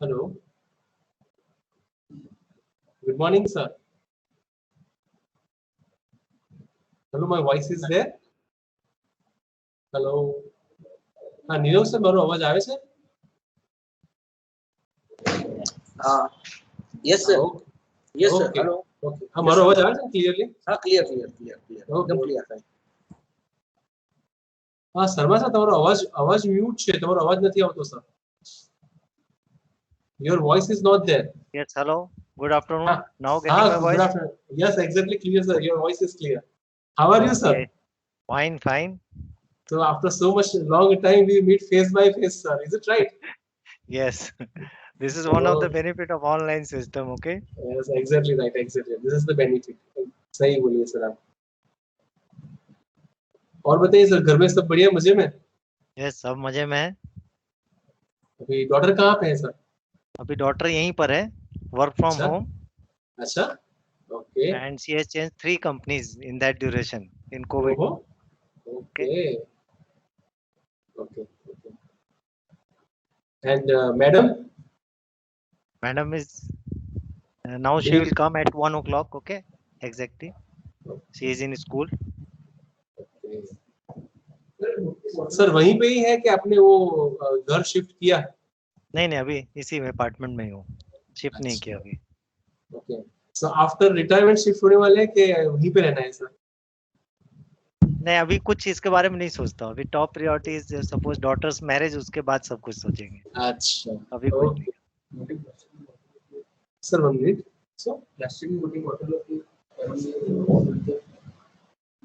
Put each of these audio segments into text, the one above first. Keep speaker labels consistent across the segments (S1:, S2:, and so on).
S1: Hello. Good morning, sir. Hello, my voice is there. Hello. हाँ, Nirav sir, મારો અવાજ આવે છે?
S2: Yes, sir. Yes, sir.
S1: Okay.
S2: Hello.
S1: Okay. हाँ, મારો અવાજ આવે છે clearly?
S2: हाँ, clear. एकदम clear है.
S1: हाँ, શર્મા સર, તમારો અવાજ મ્યુટ છે, તમારો અવાજ નથી આવતો sir. Your voice is not there.
S3: Yes, hello. Good afternoon.
S1: हाँ,
S3: Now getting my
S1: good
S3: voice?
S1: afternoon. Yes, exactly clear, sir. Your voice is clear. How are you, sir?
S3: Okay. Fine.
S1: So after so much long time, we meet face by face, sir. Is it right?
S3: Yes. This is one of the benefit of online system, okay?
S1: Yes, exactly right. Exactly. This is the benefit. सही बोलिए sir आप. और बताइए sir, घर में सब बढ़िया, मजे में?
S3: Yes, सब मजे में है.
S1: अभी डॉटर कहाँ पे है सर?
S3: अभी डॉटर यहीं पर है, work from home.
S1: अच्छा, okay.
S3: And she has changed 3 companies in that duration in COVID.
S1: Okay. And madam?
S3: Madam is now she will come at 1 o'clock, okay? Exactly. She is in school.
S1: Sir वहीं पे ही है कि आपने वो घर shift किया?
S3: नहीं, अभी इसी में अपार्टमेंट में ही हूँ. शिफ्ट नहीं किया अभी.
S1: Okay. So after retirement shift होने वाले हैं कि वहीं पे रहना है सर?
S3: नहीं, अभी कुछ इसके बारे में नहीं सोचता. अभी top priority is suppose daughter's marriage, उसके बाद सब कुछ सोचेंगे.
S1: अच्छा,
S3: अभी कुछ नहीं.
S1: Sir 1 minute. सो प्लास्टिक की बोतल होती है,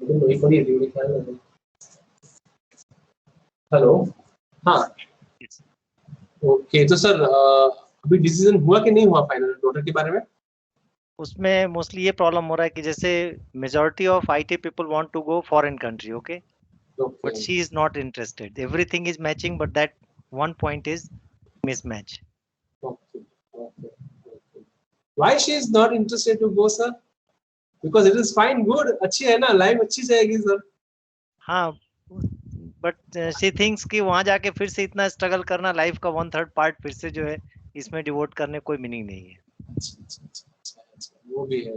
S1: वही पड़ी है, मेरे ख्याल में. हेलो. हाँ. ओके, तो सर अभी डिसीजन हुआ कि नहीं हुआ फाइनल डॉटर के बारे में?
S3: उसमें मोस्टली ये प्रॉब्लम हो रहा है कि जैसे majority of IT people want to go foreign country, okay, but she is not interested. Everything is matching but that one point is mismatch.
S1: Okay. Why she is not interested to go, sir? Because it is fine, good, अच्छी है ना, life अच्छी जाएगी sir. हाँ,
S3: but she thinks कि वहां जाके फिर से इतना स्ट्रगल करना, लाइफ का 1/3 पार्ट फिर से जो है इसमें डिवोट करने कोई मीनिंग नहीं है.
S1: अच्छा. वो भी है.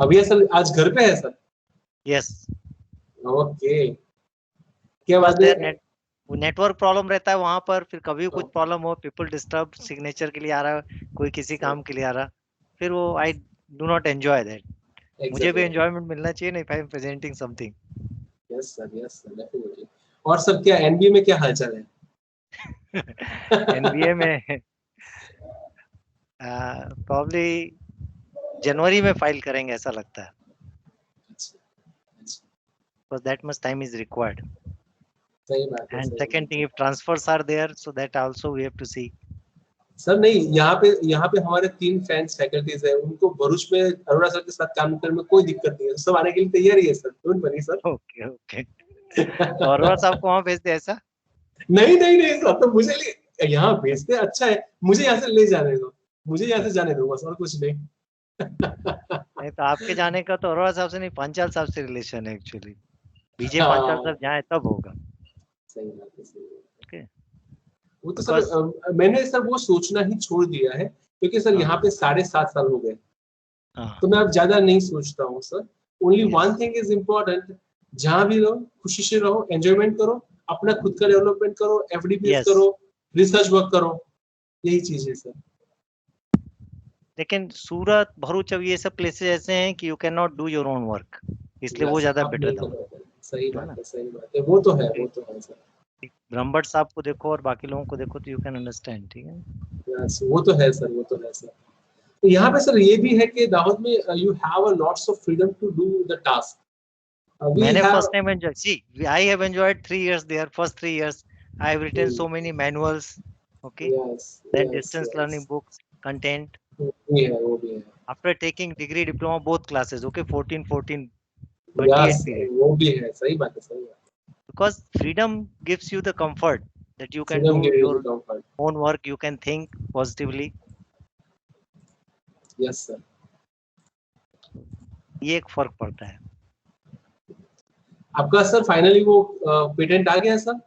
S1: अभी सर आज घर पे है सर?
S3: यस.
S1: ओके. क्या बात है?
S3: नेटवर्क प्रॉब्लम रहता है वहां पर, फिर कभी कुछ प्रॉब्लम हो, पीपल डिस्टर्ब, सिग्नेचर के लिए आ रहा है, कोई किसी काम के लिए आ रहा, फिर वो I do not enjoy that. मुझे भी एंजॉयमेंट मिलना चाहिए ना, if I am presenting something.
S1: Yes sir definitely. और सर क्या एनबीए में क्या हालचाल है?
S3: एनबीए में प्रॉब्ली जनवरी में फाइल करेंगे ऐसा लगता है. Because that much time is required.
S1: सही बात है.
S3: And second thing, if transfers are there, so that also we have to see.
S1: Sir नहीं, यहाँ पे हमारे 3 फ्रेंड्स फैकल्टीज है, उनको भरूच में अरोड़ा सर के साथ काम करने में कोई दिक्कत नहीं है, सब आने के लिए तैयार ही है sir. Don't worry sir.
S3: Okay. तो अरोड़ा साहब को वहाँ भेजते ऐसा?
S1: नहीं सर, तो मुझे यहाँ भेजते अच्छा है, मुझे यहाँ से ले जाने दो, मुझे यहाँ से जाने दो बस, और कुछ नहीं.
S3: नहीं तो आपके जाने का तो अरोड़ा साहब से नहीं, पांचाल साहब से रिलेशन है एक्चुअली. विजय पांचाल साहब जाए तब होगा.
S1: सही बात है.
S3: ओके.
S1: वो तो सर मैंने सर वो सोचना ही छोड़ दिया है, क्योंकि सर यहाँ पे 7.5 साल हो गए, तो मैं अब ज्यादा नहीं सोचता हूँ sir. Only one thing is important, जहाँ भी रहो खुशी से रहो, एंजॉयमेंट करो, अपना खुद का डेवलपमेंट करो, एफडीपीएस करो, रिसर्च वर्क करो, यही चीज है सर.
S3: लेकिन सूरत, भरूच, अब ये सब प्लेसेस ऐसे हैं कि you can not do your own work, इसलिए वो ज्यादा बेटर था.
S1: सही बात है. वो तो है सर.
S3: ब्रह्मभट्ट साहब को देखो और बाकी लोगों को देखो तो यू कैन अंडरस्टैंड. ठीक है,
S1: वो तो है सर. तो यहाँ पे सर ये भी है कि दाहोद में you have a lots of freedom to do the task.
S3: मैंने first time enjoy, see I have enjoyed 3 years there. First 3 years I have written so many manuals, okay, then distance learning books, content.
S1: वो भी है.
S3: After taking degree, diploma, both classes, okay, 14 28 period.
S1: वो भी है. सही बात है.
S3: Because freedom gives you the comfort that you can do your own work, you can think positively.
S1: Yes sir.
S3: ये एक फर्क पड़ता है.
S1: आपका सर फाइनली वो पेटेंट आ गया सर?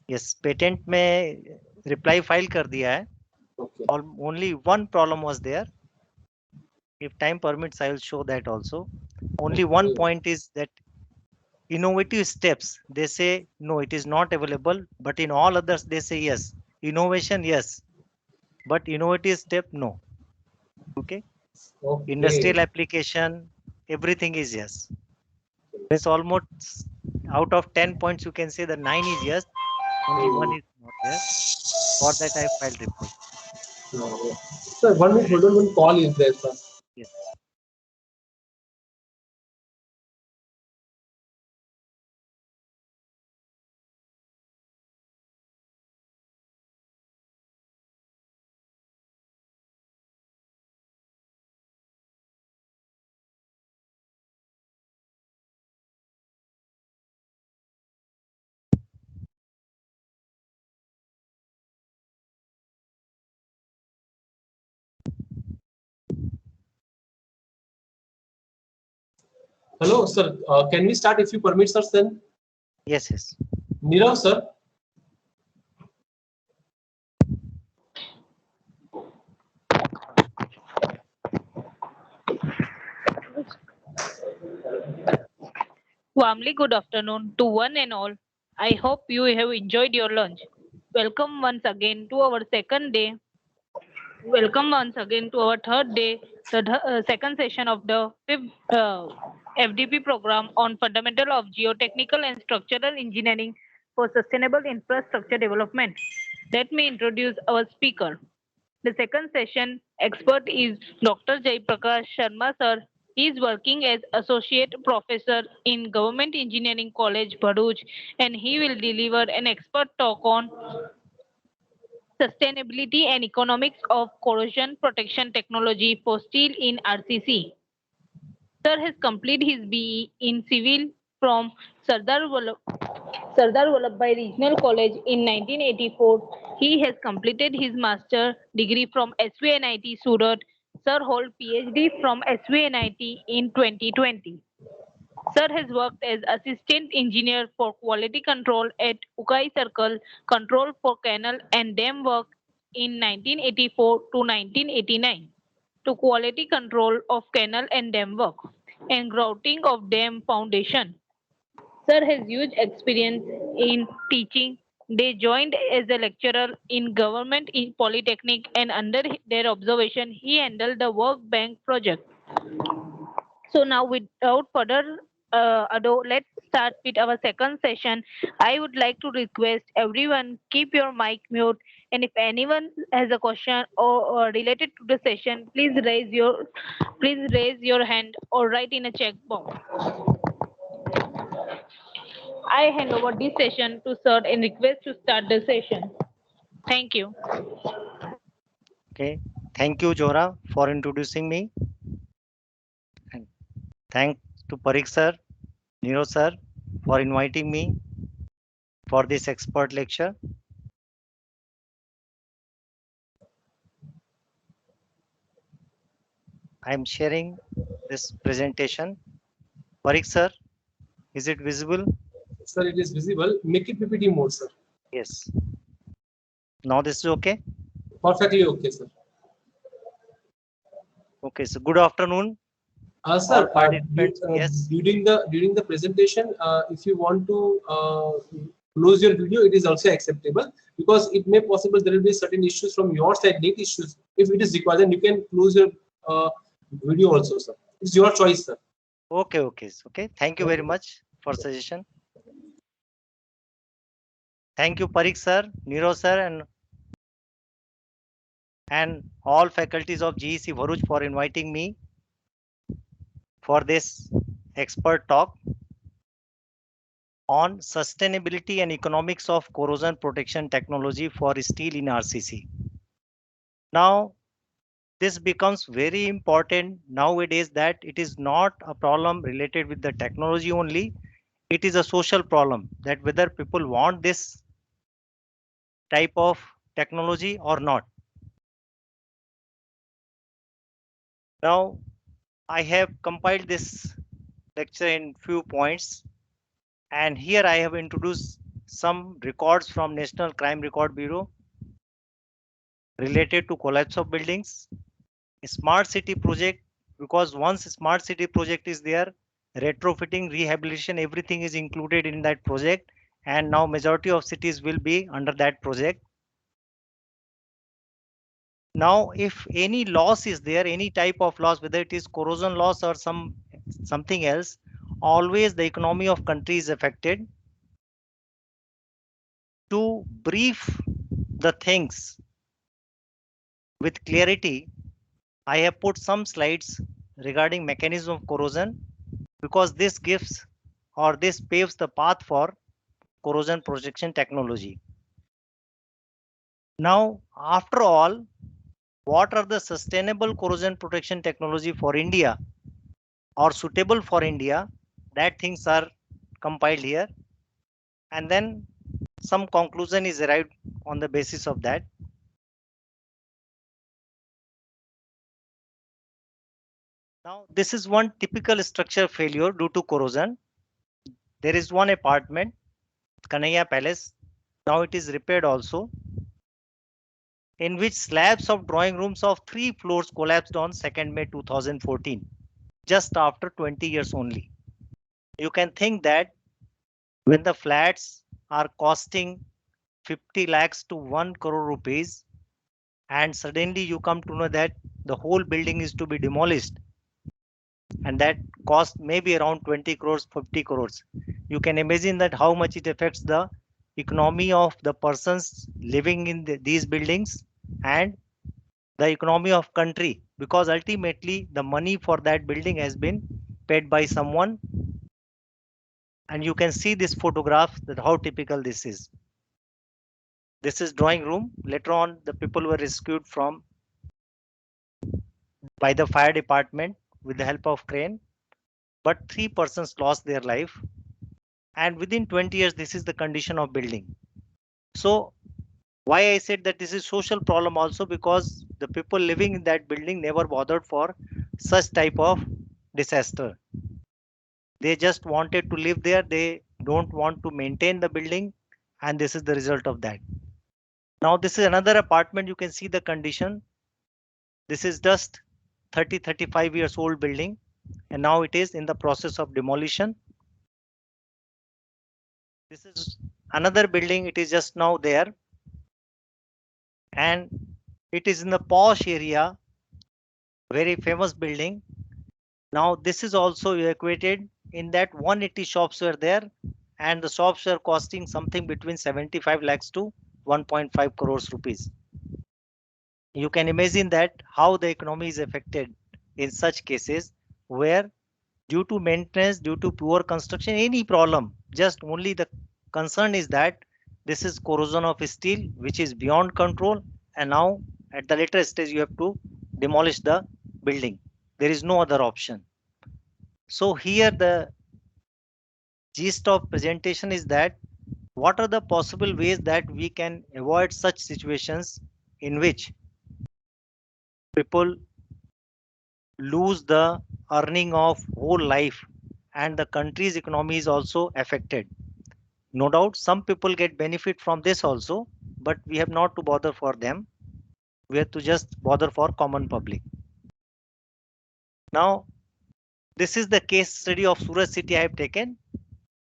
S3: यस, पेटेंट में reply file कर दिया है.
S1: Okay.
S3: Only one problem was there. If time permits, I will show that also. Only one point is that innovative steps, they say no, it is not available, but in all others they say yes. Innovation, yes, but innovative step, no. Okay.
S1: Okay.
S3: Industrial application, everything is yes. It's almost out of 10 points, you can say that 9 is yes, only one is not there. For that I filed report.
S1: No. Sir, 1 minute, hold on, one call is there, sir.
S3: Yes.
S1: Hello, sir. Can we start if you permit, sir, then?
S3: Yes, yes.
S1: Nirav, sir.
S4: Warmly good afternoon to one and all. I hope you have enjoyed your lunch. Welcome once again to our second day. Welcome once again to our third day, the second session of the fifth FDP program on fundamental of geotechnical and structural engineering for sustainable infrastructure development. Let me introduce our speaker. The second session expert is Dr. Jaiprakash Sharma sir. He is working as associate professor in Government Engineering College, Bharuch, and he will deliver an expert talk on sustainability and economics of corrosion protection technology for steel in RCC. Sir has completed his BE in civil from Sardar Vallabhbhai Regional College in 1984. He has completed his master degree from SVNIT Surat. Sir holds PhD from SVNIT in 2020. Sir has worked as assistant engineer for quality control at Ukai Circle Control for Canal and Dam Work in 1984 to 1989 to quality control of canal and dam work and grouting of dam foundation. Sir has huge experience in teaching. They joined as a lecturer in government in polytechnic and under their observation he handled the work bank project. So now without further ado, let's start with our second session. I would like to request everyone keep your mic mute, and if anyone has a question or related to the session, please raise your hand or write in a check box. I hand over this session to sir and request to start the session. Thank you.
S3: Okay. Thank you, Johra, for introducing me. And thanks to Parikh sir, Niro sir, for inviting me for this expert lecture. I am sharing this presentation. Parikh sir, is it visible?
S1: Sir, it is visible. Make it PPT mode, sir.
S3: Yes. Now this is okay?
S1: Perfectly okay, sir.
S3: Okay, so good afternoon.
S1: Sir,
S3: yes.
S1: During the presentation, if you want to close your video, it is also acceptable because it may possible there will be certain issues from your side, net issues. If it is required, then you can close your video also, sir. It's your choice, sir.
S3: Okay, okay, okay. Thank you very much for suggestion. Thank you, Parikh sir, Niro sir, and all faculties of GEC Bharuch for inviting me for this expert talk on sustainability and economics of corrosion protection technology for steel in RCC. Now, this becomes very important nowadays that it is not a problem related with the technology only. It is a social problem that whether people want this type of technology or not. Now, I have compiled this lecture in few points, and here I have introduced some records from National Crime Record Bureau related to collapse of buildings. A smart city project, because once a smart city project is there, retrofitting, rehabilitation, everything is included in that project, and now majority of cities will be under that project. Now, if any loss is there, any type of loss, whether it is corrosion loss or something else, always the economy of country is affected. To brief the things with clarity, I have put some slides regarding mechanism of corrosion, because this gives or this paves the path for corrosion protection technology. Now, after all, what are the sustainable corrosion protection technology for India or suitable for India? That things are compiled here, and then some conclusion is arrived on the basis of that. Now, this is one typical structure failure due to corrosion. There is one apartment, Kanhaiya Palace. Now it is repaired also, in which slabs of drawing rooms of 3 floors collapsed on 2nd May 2014, just after 20 years only. You can think that when the flats are costing 50 lakhs to 1 crore rupees, and suddenly you come to know that the whole building is to be demolished, and that cost may be around 20 crores, 50 crores. You can imagine that how much it affects the economy of the persons living in these buildings and the economy of country, because ultimately the money for that building has been paid by someone. And you can see this photograph, that how typical this is. This is drawing room. Later on, the people were rescued from by the fire department with the help of crane, but 3 persons lost their life. And within 20 years, this is the condition of building. So why I said that this is social problem also, because the people living in that building never bothered for such type of disaster. They just wanted to live there. They don't want to maintain the building, and this is the result of that. Now this is another apartment. You can see the condition. This is just 35 years old building, and now it is in the process of demolition. This is another building. It is just now there, and it is in the posh area, very famous building. Now this is also evacuated. In that 180 shops were there, and the shops were costing something between 75 lakhs to 1.5 crores rupees. You can imagine that how the economy is affected in such cases, where due to maintenance, due to poor construction, any problem, just only the concern is that this is corrosion of steel, which is beyond control, and now at the later stage you have to demolish the building. There is no other option. So here the gist of presentation is that what are the possible ways that we can avoid such situations in which people lose the earning of whole life and the country's economy is also affected. No doubt some people get benefit from this also, but we have not to bother for them. We have to just bother for common public. Now, this is the case study of Surat city I have taken.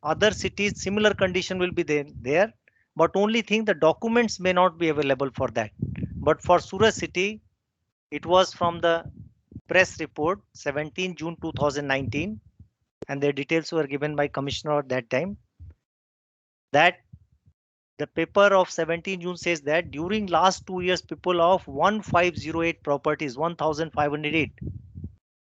S3: Other cities, similar condition will be there, but only thing the documents may not be available for that. But for Surat city, it was from the press report 17 June 2019, and the details were given by Commissioner at that time. That the paper of 17 June says that during last 2 years, people of 1508 properties, 1508,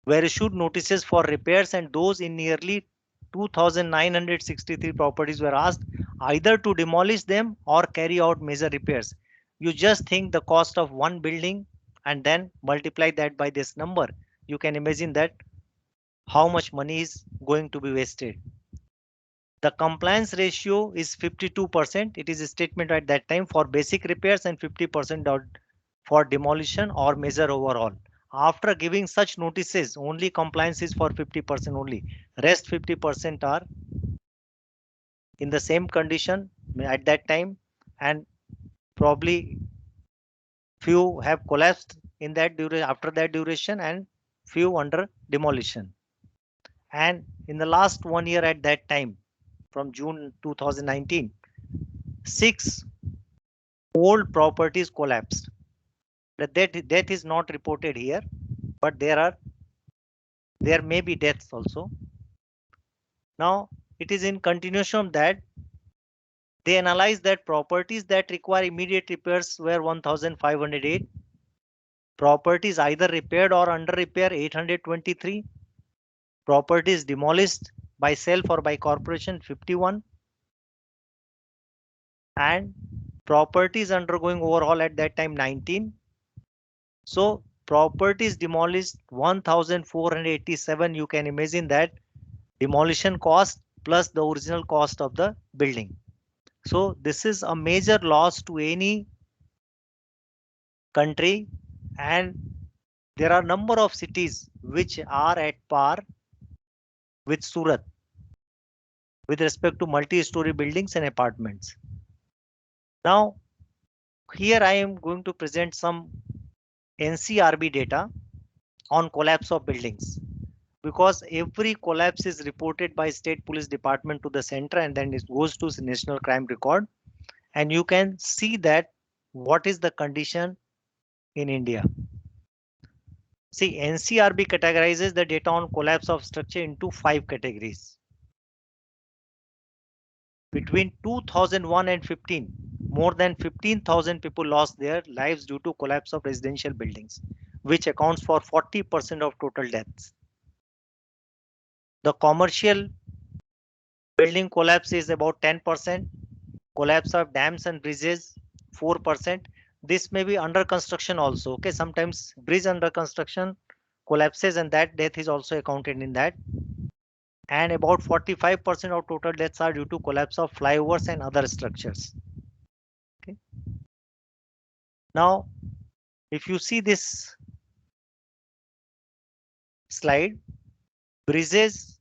S3: were issued notices for repairs, and those in nearly 2,963 properties were asked either to demolish them or carry out major repairs. You just think the cost of one building and then multiply that by this number. You can imagine that how much money is going to be wasted. The compliance ratio is 52%. It is a statement at that time for basic repairs and 50% for demolition or major overhaul. After giving such notices, only compliance is for 50% only. Rest 50% are in the same condition at that time, and probably Few have collapsed in that duration, after that duration, and few under demolition. And in the last 1 year at that time, from June 2019, 6 old properties collapsed. That is not reported here, but there may be deaths also. Now it is in continuation of that. They analyzed that properties that require immediate repairs were 1,508. Properties either repaired or under repair 823. Properties demolished by self or by corporation 51. And properties undergoing overhaul at that time 19. So properties demolished 1,487. You can imagine that demolition cost plus the original cost of the building. So this is a major loss to any country, and there are number of cities which are at par with Surat with respect to multi-story buildings and apartments. Now here I am going to present some NCRB data on collapse of buildings, because every collapse is reported by State Police Department to the center, and then it goes to the National Crime Record, and you can see that what is the condition in India. See, NCRB categorizes the data on collapse of structure into 5 categories. Between 2001 and 15, more than 15,000 people lost their lives due to collapse of residential buildings, which accounts for 40% of total deaths. The commercial building collapse is about 10%. Collapse of dams and bridges 4%. This may be under construction also. Okay, sometimes bridge under construction collapses and that death is also accounted in that. And about 45% of total deaths are due to collapse of flyovers and other structures. Okay. Now, if you see this slide, bridges,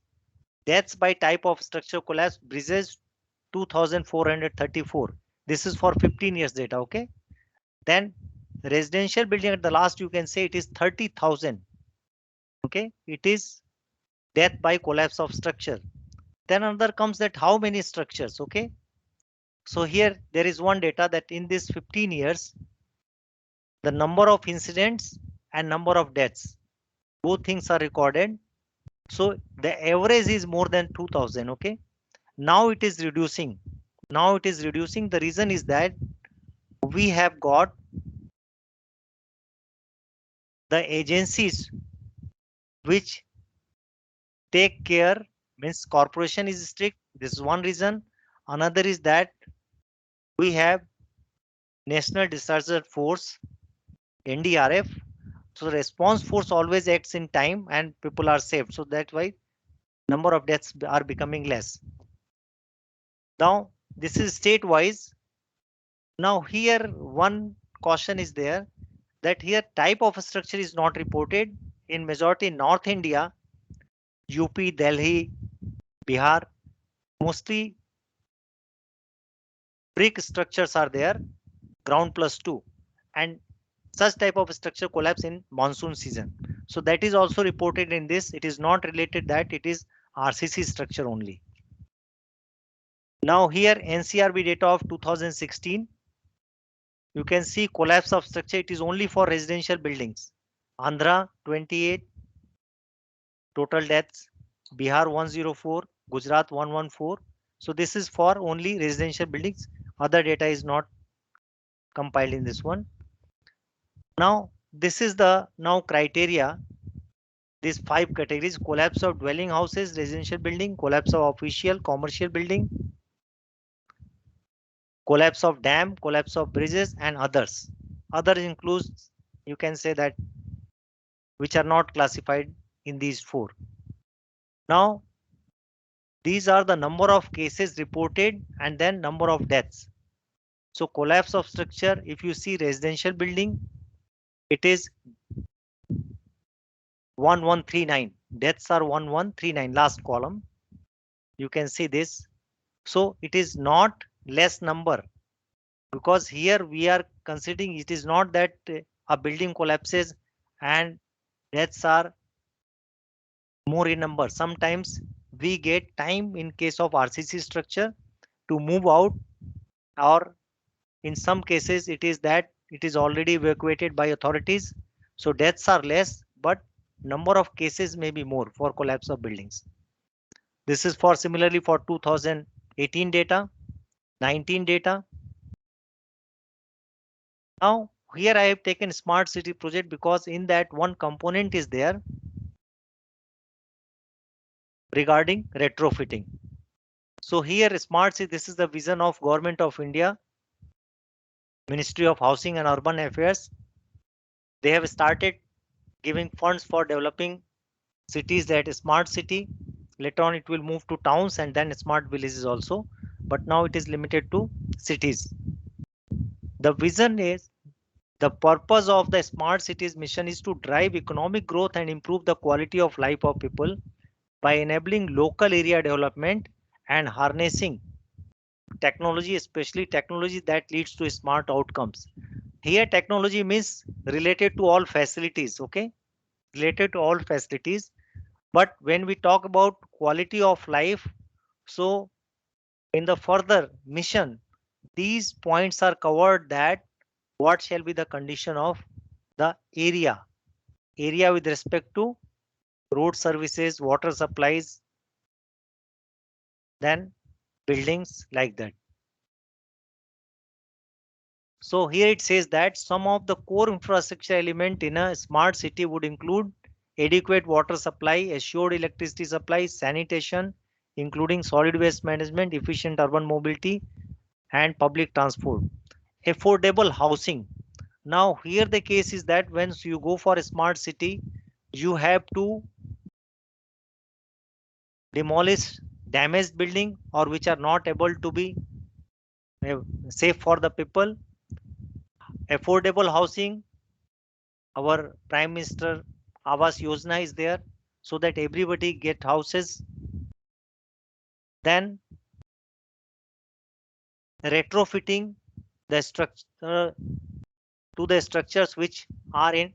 S3: deaths by type of structure collapse, bridges 2,434. This is for 15 years data. Okay. Then residential building at the last, you can say it is 30,000. Okay, it is death by collapse of structure. Then another comes that how many structures. Okay, so here there is one data that in this 15 years, the number of incidents and number of deaths, both things are recorded. So the average is more than 2,000. Okay, now it is reducing. Now it is reducing. The reason is that we have got the agencies which take care, means corporation is strict. This is one reason. Another is that we have National Disaster Force, NDRF. So the response force always acts in time and people are saved. So that's why number of deaths are becoming less. Now this is state wise. Now here one caution is there that here type of structure is not reported. In majority North India, UP, Delhi, Bihar, mostly brick structures are there, ground plus 2, and such type of structure collapse in monsoon season. So that is also reported in this. It is not related that it is RCC structure only. Now here NCRB data of 2016. You can see collapse of structure. It is only for residential buildings. Andhra 28 total deaths, Bihar 104, Gujarat 114. So this is for only residential buildings. Other data is not compiled in this one. Now this is the criteria. These 5 categories: collapse of dwelling houses, residential building, collapse of official commercial building, collapse of dam, collapse of bridges, and others. Others includes, you can say that, which are not classified in these 4. Now these are the number of cases reported and then number of deaths. So collapse of structure, if you see residential building, it is 1139. Deaths are 1139, last column. You can see this. So it is not less number. because here we are considering it is not that a building collapses and deaths are more in number. Sometimes we get time in case of RCC structure to move out, or in some cases it is that it is already evacuated by authorities. So deaths are less, but number of cases may be more for collapse of buildings. This is for similarly for 2018 data, 19 data. Now here I have taken smart city project because in that one component is there regarding retrofitting. So here smart city, this is the vision of Government of India, Ministry of Housing and Urban Affairs. They have started giving funds for developing cities, that smart city. Later on it will move to towns and then smart villages also, but now it is limited to cities. The vision is, the purpose of the smart cities mission is to drive economic growth and improve the quality of life of people by enabling local area development and harnessing technology, especially technology that leads to smart outcomes. Here technology means related to all facilities, okay? Related to all facilities. But when we talk about quality of life, so in the further mission, these points are covered, that what shall be the condition of the area with respect to road services, water supplies, then buildings like that. So here it says that some of the core infrastructure element in a smart city would include adequate water supply, assured electricity supply, sanitation, including solid waste management, efficient urban mobility, and public transport. Affordable housing. Now here the case is that once you go for a smart city, you have to demolish damaged building or which are not able to be safe for the people. Affordable housing, our Prime Minister Awas Yojana is there, so that everybody get houses. Then retrofitting the structure to the structures which are in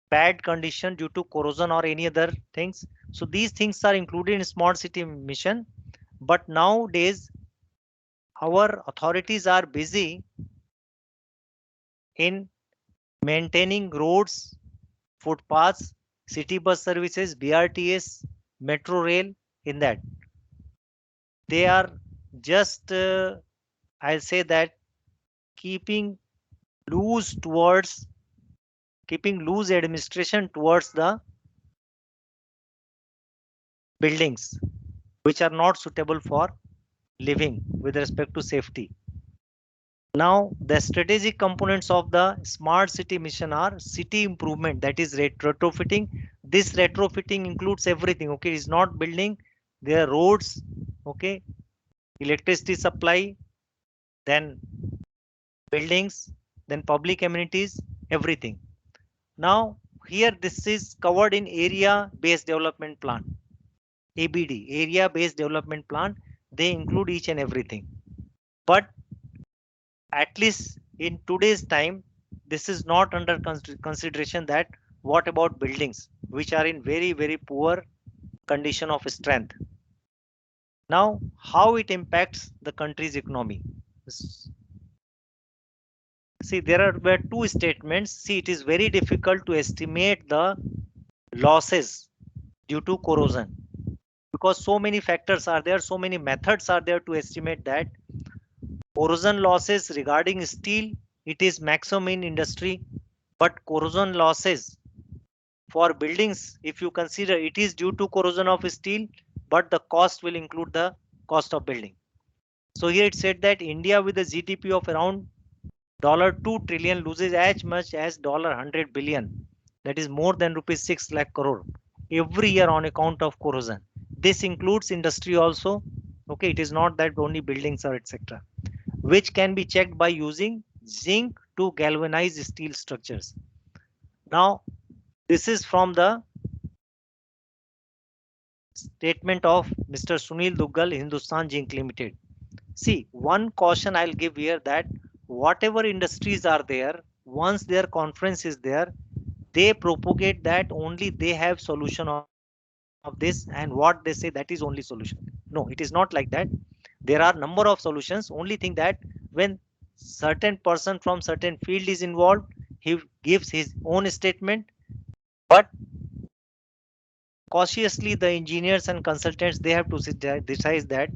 S3: bad condition due to corrosion or any other things. So these things are included in smart city mission. But nowadays our authorities are busy in maintaining roads, footpaths, city bus services, BRTS, metro rail. In that they are just I'll say that keeping loose administration towards the buildings which are not suitable for living with respect to safety. Now the strategic components of the smart city mission are city improvement, that is retrofitting. This retrofitting includes everything, okay? It's not building their roads, okay, electricity supply, then buildings, then public amenities, everything. Now here this is covered in area based development plan, ABD, area based development plan. They include each and everything, but at least in today's time this is not under consideration. That what about buildings which are in very poor condition of strength? Now how it impacts the country's economy? See, were two statements. See, it is very difficult to estimate the losses due to corrosion because so many factors are there, so many methods are there to estimate that. Corrosion losses regarding steel, it is maximum in industry, but corrosion losses for buildings, if you consider, it is due to corrosion of steel, but the cost will include the cost of building. So here it said that India with a GDP of around $2 trillion loses as much as $100 billion, that is more than rupees 6 lakh crore every year on account of corrosion. This includes industry also, okay? It is not that only buildings or etc., which can be checked by using zinc to galvanize steel structures. Now this is from the statement of Mr. Sunil Duggal, Hindustan Zinc Limited. See, one caution I'll give here, that whatever industries are there, once their conference is there, they propagate that only they have solution of this, and what they say that is only solution. No, it is not like that. There are number of solutions. Only thing that when certain person from certain field is involved, he gives his own statement, but cautiously the engineers and consultants, they have to decide that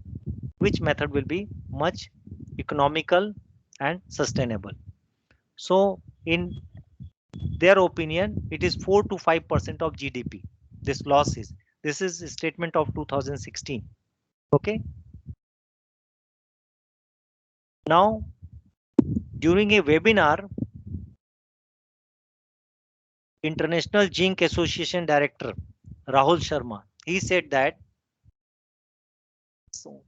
S3: which method will be much economical and sustainable. So in their opinion, it is 4 to 5% of GDP. This loss is. This is a statement of 2016. Okay. Now, during a webinar, International Zinc Association Director Rahul Sharma, he said that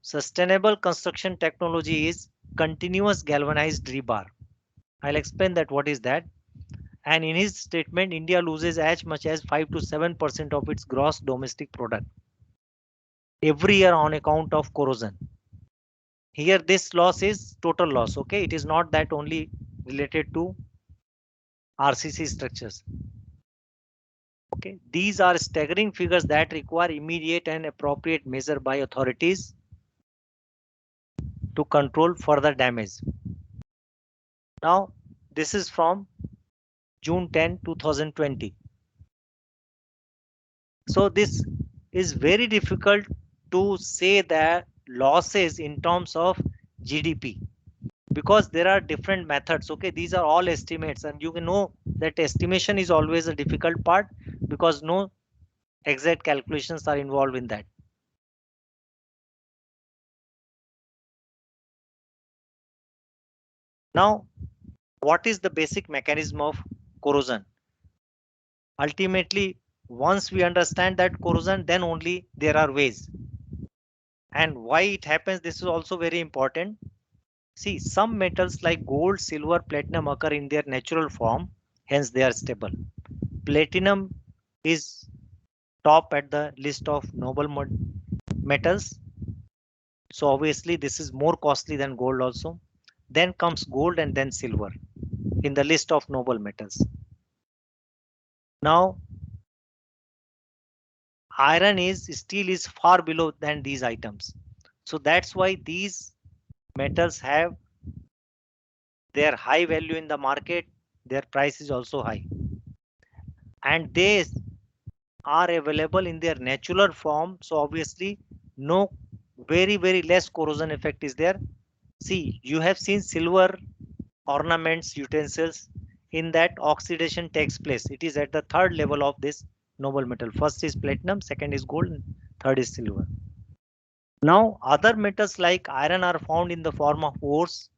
S3: sustainable construction technology is continuous galvanized rebar. I'll explain that what is that. And in his statement, India loses as much as 5 to 7% of its gross domestic product every year on account of corrosion. Here this loss is total loss. Okay, it is not that only related to RCC structures. Okay, these are staggering figures that require immediate and appropriate measure by authorities to control further damage. Now, this is from June 10, 2020. So this is very difficult to say that losses in terms of GDP, because there are different methods. Okay, these are all estimates, and you can know that estimation is always a difficult part because no exact calculations are involved in that. Now, what is the basic mechanism of corrosion? Ultimately, once we understand that corrosion, then only there are ways. And why it happens, this is also very important. See, some metals like gold, silver, platinum occur in their natural form, hence they are stable. Platinum is top at the list of noble metals. So obviously this is more costly than gold also. Then comes gold and then silver in the list of noble metals. Now, steel is far below than these items. So that's why these metals have their high value in the market. Their price is also high. And they are available in their natural form. So obviously no very less corrosion effect is there. See, you have seen silver ornaments, utensils, in that oxidation takes place. It is at the third level of this noble metal. First is platinum, second is gold, and third is silver. Now, other metals like iron are found in the form of ores,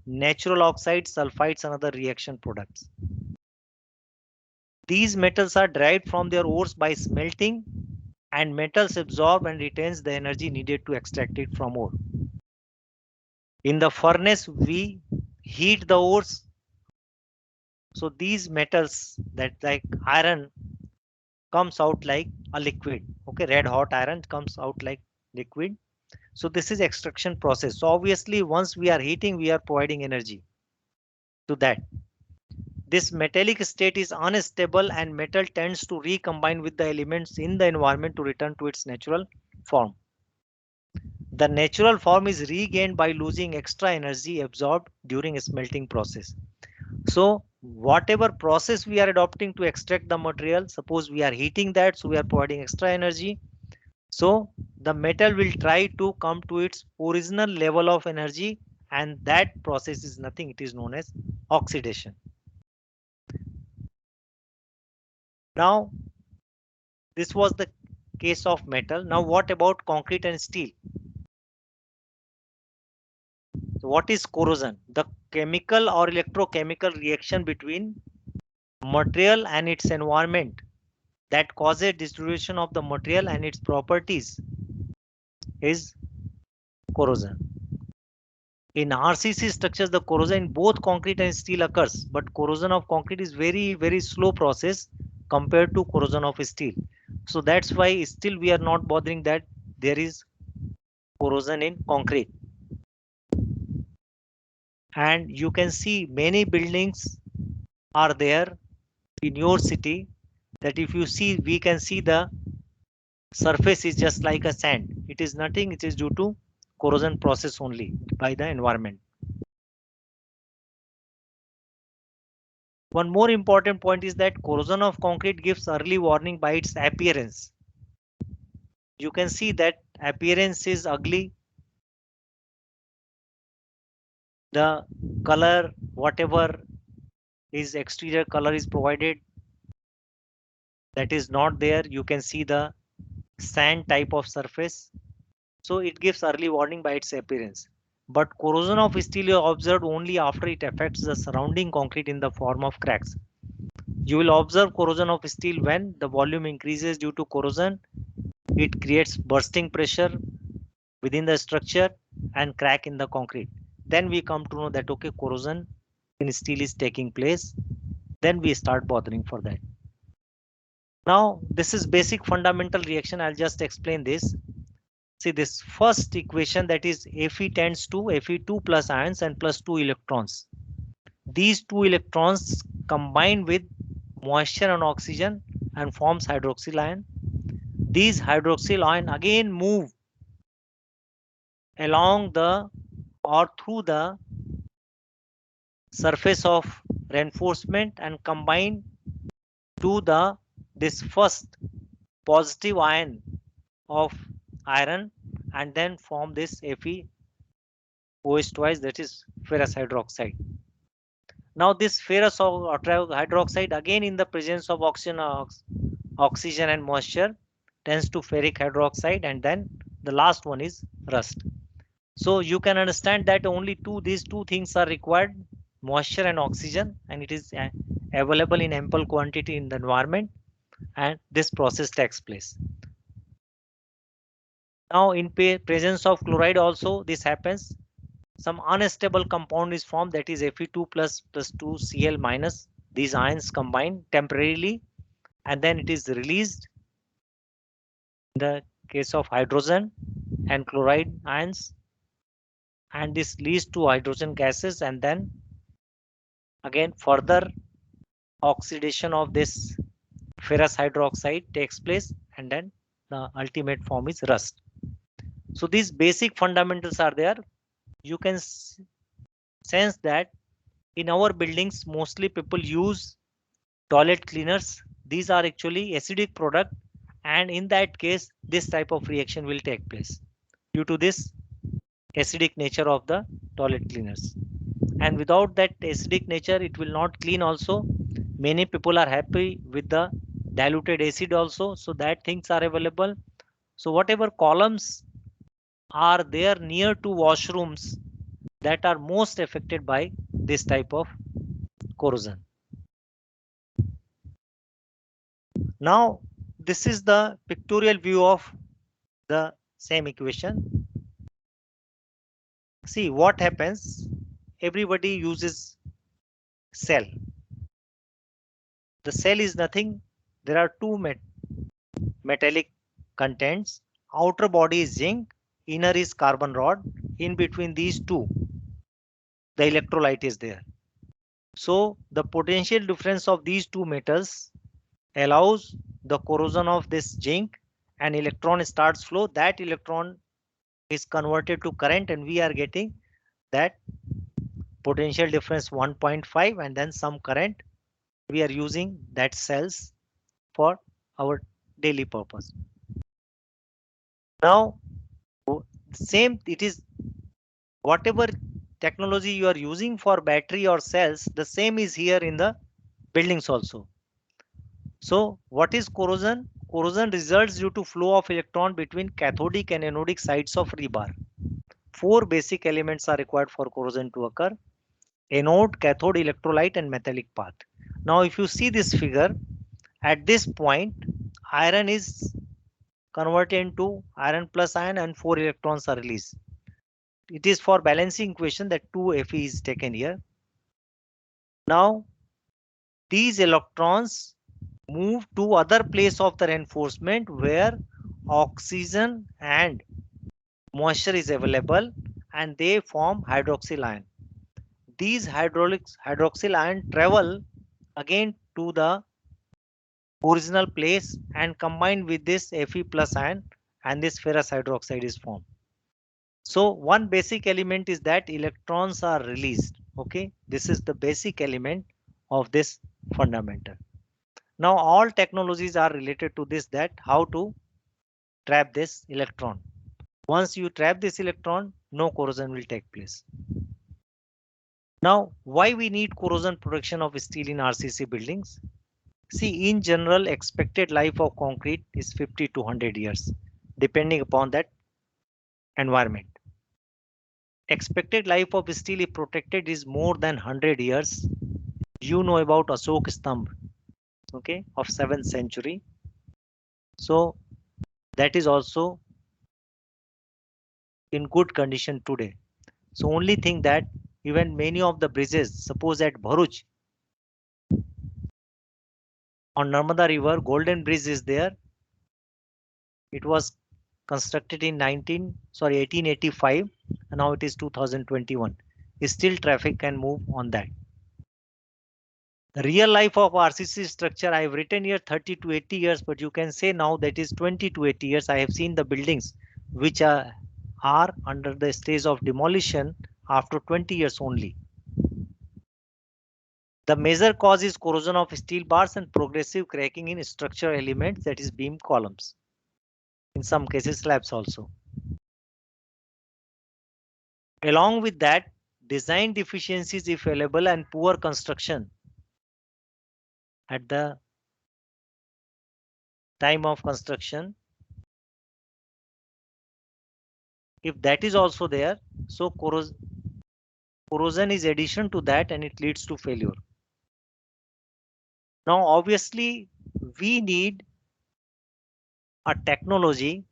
S3: natural oxides, sulfides, and other reaction products. These metals are derived from their ores by smelting, and metals absorb and retains the energy needed to extract it from ore. In the furnace, we heat the ores. So these metals, that like iron, comes out like a liquid. Okay, red hot iron comes out like liquid. So this is extraction process. So obviously once we are heating, we are providing energy to that. This metallic state is unstable and metal tends to recombine with the elements in the environment to return to its natural form. The natural form is regained by losing extra energy absorbed during a smelting process. So whatever process we are adopting to extract the material, suppose we are heating that, so we are providing extra energy. So the metal will try to come to its original level of energy, and that process is nothing, it is known as oxidation. Now, this was the case of metal. Now what about concrete and steel? So what is corrosion? The chemical or electrochemical reaction between material and its environment that causes deterioration of the material and its properties is corrosion. In RCC structures, the corrosion in both concrete and steel occurs, but corrosion of concrete is very slow process compared to corrosion of steel. So that's why still we are not bothering that there is corrosion in concrete. And you can see many buildings are there in your city, that if you see, we can see the surface is just like a sand. It is nothing, it is due to corrosion process only by the environment. One more important point is that corrosion of concrete gives early warning by its appearance. You can see that appearance is ugly. The color, whatever is exterior color is provided, that is not there. You can see the sand type of surface. So it gives early warning by its appearance. But corrosion of steel is observed only after it affects the surrounding concrete in the form of cracks. You will observe corrosion of steel when the volume increases due to corrosion. It creates bursting pressure within the structure and crack in the concrete. Then we come to know that okay, corrosion in steel is taking place. Then we start bothering for that. Now this is basic fundamental reaction. I'll just explain this. See this first equation, that is Fe tends to Fe2 plus ions and plus 2 electrons. These 2 electrons combine with moisture and oxygen and forms hydroxyl ion. These hydroxyl ion again move along the or through the surface of reinforcement and combine to this first positive ion of iron and then form this FeOH twice, that is ferrous hydroxide. Now this ferrous hydroxide again in the presence of oxygen and moisture tends to ferric hydroxide, and then the last one is rust. So you can understand that only these two things are required, moisture and oxygen, and it is available in ample quantity in the environment, and this process takes place. Now in presence of chloride also this happens. Some unstable compound is formed, that is Fe2 plus 2 Cl minus. These ions combine temporarily and then it is released. In the case of hydrogen and chloride ions, and this leads to hydrogen gases, and then again further oxidation of this ferrous hydroxide takes place, and then the ultimate form is rust. So these basic fundamentals are there. You can sense that in our buildings mostly people use toilet cleaners. These are actually acidic product, and in that case this type of reaction will take place due to this acidic nature of the toilet cleaners. And without that acidic nature it will not clean also. Many people are happy with the diluted acid also, so that things are available. So whatever columns are there near to washrooms that are most affected by this type of corrosion. Now this is the pictorial view of the same equation. See what happens. Everybody uses cell. The cell is nothing. There are two metallic contents. Outer body is zinc, inner is carbon rod. In between these two, the electrolyte is there. So the potential difference of these two metals allows the corrosion of this zinc, and electron starts flow. That electron is converted to current, and we are getting that potential difference 1.5 and then some current. We are using that cells for our daily purpose. Now same, it is whatever technology you are using for battery or cells, the same is here in the buildings also. So what is corrosion? Corrosion results due to flow of electron between cathodic and anodic sides of rebar. Four basic elements are required for corrosion to occur: anode, cathode, electrolyte, and metallic path. Now if you see this figure, at this point iron is converted into iron plus ion and 4 electrons are released. It is for balancing equation that 2 Fe is taken here. Now these electrons move to other place of the reinforcement where oxygen and moisture is available, and they form hydroxyl ion. these hydroxyl ion travel again to the original place and combine with this Fe plus ion, and this ferrous hydroxide is formed. So one basic element is that electrons are released. Okay, this is the basic element of this fundamental. Now all technologies are related to this, that how to trap this electron. Once you trap this electron, no corrosion will take place. Now, why we need corrosion protection of steel in RCC buildings? See, in general, expected life of concrete is 50 to 100 years, depending upon that environment. Expected life of steel if protected is more than 100 years. You know about Ashok Stambh, okay, of 7th century. So that is also in good condition today. So only thing that even many of the bridges, suppose at Bharuch on Narmada River, Golden Bridge is there. It was constructed in 1885, and now it is 2021. Still traffic can move on that. The real life of RCC structure, I have written here 30 to 80 years, but you can say now that is 20 to 80 years. I have seen the buildings which are under the stage of demolition after 20 years only. The major cause is corrosion of steel bars and progressive cracking in structural elements, that is beam columns. In some cases slabs also. Along with that, design deficiencies if available and poor construction at the time of construction. If that is also there, so corrosion is addition to that and it leads to failure. Now obviously we need a technology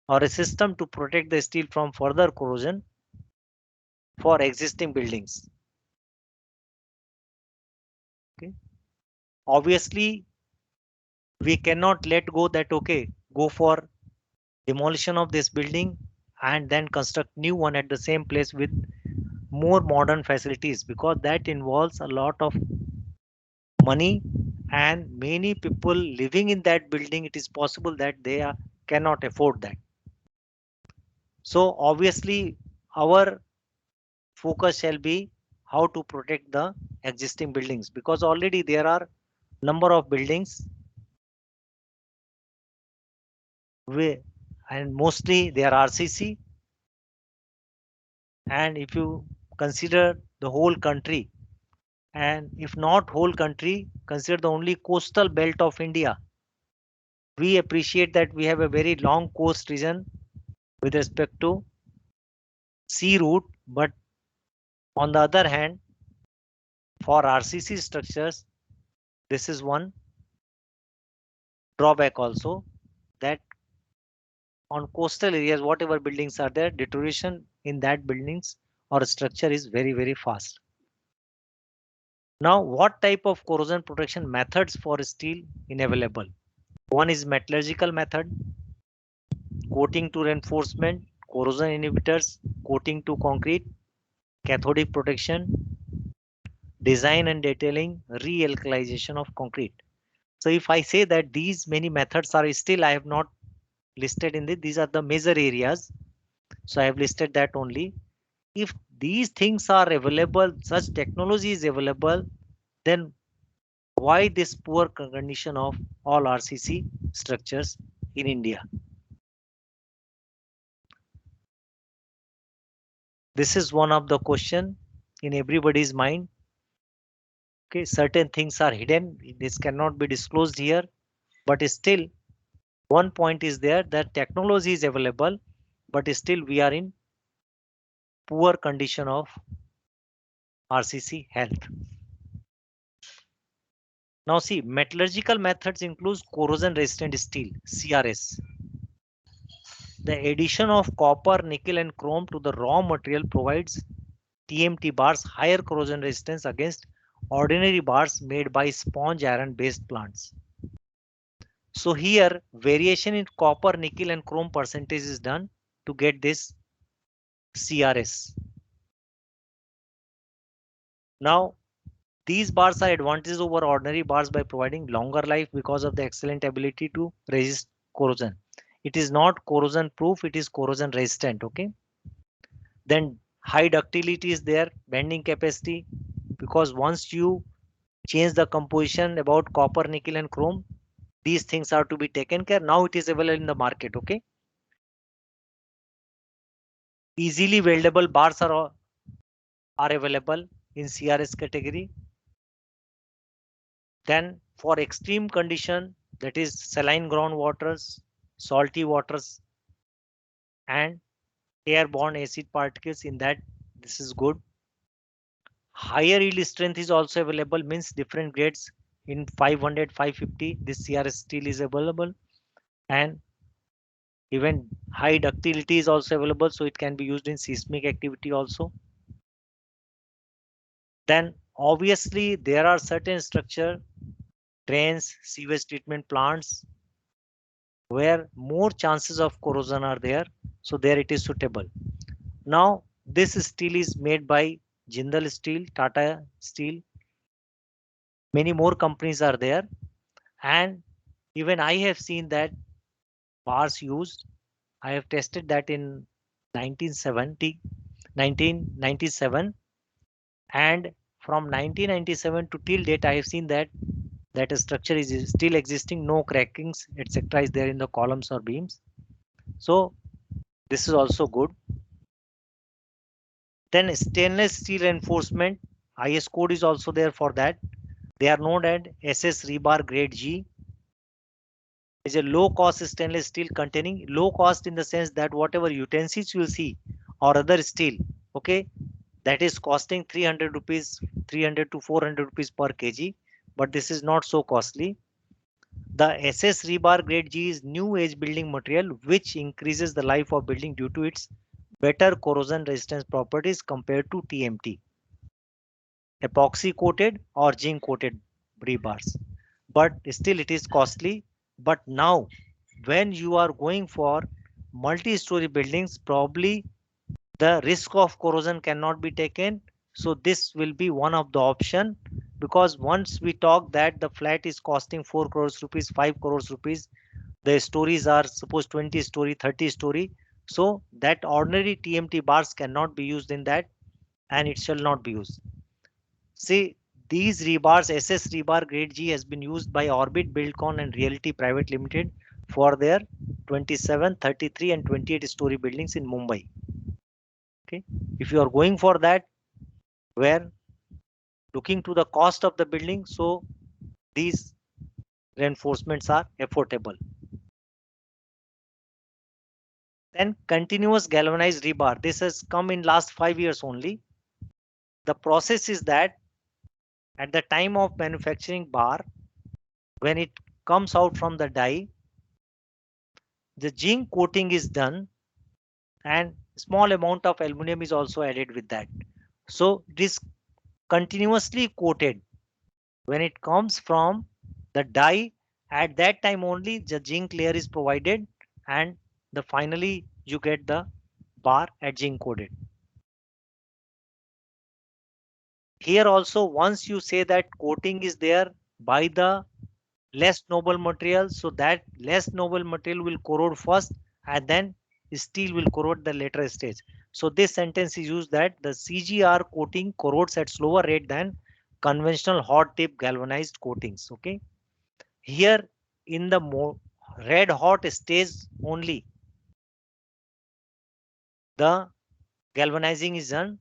S3: or a system to protect the steel from further corrosion for existing buildings. Okay. Obviously we cannot let go that, okay, go for demolition of this building and then construct new one at the same place with more modern facilities, because that involves a lot of money and many people living in that building. It is possible that they cannot afford that. So obviously our focus shall be how to protect the existing buildings, because already there are number of buildings and mostly they are RCC. And if you consider the whole country, and if not whole country, consider the only coastal belt of India, we appreciate that we have a very long coast region with respect to sea route. But on the other hand, for RCC structures, this is one drawback also, that on coastal areas, whatever buildings are there, deterioration in that buildings or structure is very, very fast. Now, what type of corrosion protection methods for steel in available? One is metallurgical method, coating to reinforcement, corrosion inhibitors, coating to concrete, cathodic protection, design and detailing, re-alkalization of concrete. So if I say that these many methods are still, I have not listed in these are the major areas. So I have listed that only. If these things are available, such technology is available, then why this poor condition of all RCC structures in India? This is one of the question in everybody's mind. Okay, certain things are hidden. This cannot be disclosed here, but still one point is there, that technology is available, but still we are in poor condition of RCC health. Now see, metallurgical methods includes corrosion resistant steel, CRS. The addition of copper, nickel and chrome to the raw material provides TMT bars higher corrosion resistance against ordinary bars made by sponge iron based plants. So here variation in copper, nickel and chrome percentage is done to get this CRS. Now, these bars are advantages over ordinary bars by providing longer life because of the excellent ability to resist corrosion. It is not corrosion proof, it is corrosion resistant. Okay. Then high ductility is there, bending capacity, because once you change the composition about copper, nickel and chrome, these things are to be taken care. Now it is available in the market. Okay. Easily weldable bars are available in CRS category. Then for extreme condition, that is saline groundwaters, salty waters and airborne acid particles, in that this is good. Higher yield strength is also available, means different grades in 500, 550, this CRS steel is available. And even high ductility is also available, so it can be used in seismic activity also. Then obviously there are certain structure, drains, sewage treatment plants, where more chances of corrosion are there, so there it is suitable. Now this steel is made by Jindal Steel, Tata Steel, many more companies are there, and even I have seen that bars used. I have tested that in 1970, 1997, and from 1997 to till date I have seen that a structure is still existing, no crackings etc is there in the columns or beams, so this is also good. Then stainless steel reinforcement, IS code is also there for that. They are known as SS rebar grade G. Is a low cost stainless steel containing, low cost in the sense that whatever utensils you will see or other steel, okay, that is costing 300 rupees, 300 to 400 rupees per kg, but this is not so costly. The SS rebar grade G is new age building material which increases the life of building due to its better corrosion resistance properties compared to TMT, epoxy coated or zinc coated rebars, but still it is costly. But now when you are going for multi-story buildings, probably the risk of corrosion cannot be taken, so this will be one of the option, because once we talk that the flat is costing 4 crores rupees, 5 crores rupees, the stories are suppose 20 story, 30 story, so that ordinary TMT bars cannot be used in that, and it shall not be used. See, these rebars, SS rebar grade G has been used by Orbit, Buildcon and Realty Private Limited for their 27, 33 and 28 story buildings in Mumbai. Okay, if you are going for that, where looking to the cost of the building, so these reinforcements are affordable. Then continuous galvanized rebar, this has come in last 5 years only. The process is that at the time of manufacturing bar, when it comes out from the die, the zinc coating is done and small amount of aluminum is also added with that, so it is continuously coated. When it comes from the die, at that time only the zinc layer is provided, and the finally you get the bar at zinc coated. Here also, once you say that coating is there by the less noble material, so that less noble material will corrode first and then steel will corrode the later stage. So this sentence is used that the CGR coating corrodes at slower rate than conventional hot dip galvanized coatings. Okay, here in the red hot stage only the galvanizing is done,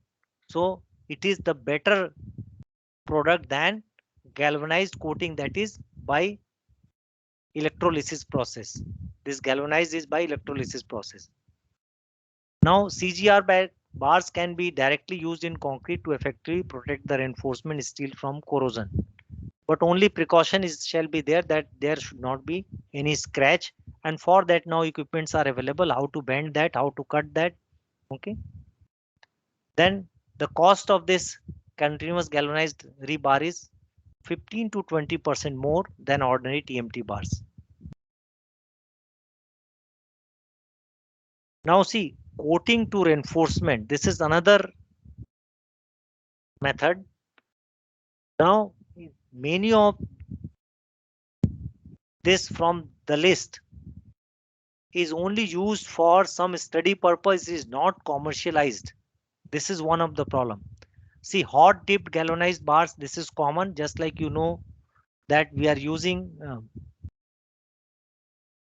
S3: so it is the better product than galvanized coating, that is by electrolysis process. This galvanized is by electrolysis process. Now CGR bars can be directly used in concrete to effectively protect the reinforcement steel from corrosion, but only precaution shall be there that there should not be any scratch, and for that now equipments are available, how to bend that, how to cut that. Okay, then the cost of this continuous galvanized rebar is 15 to 20% more than ordinary TMT bars. Now see, coating to reinforcement, this is another method Now, many of this from the list is only used for some study purpose, is not commercialized. This is one of the problem. See, hot dipped galvanized bars, this is common, just like you know that we are using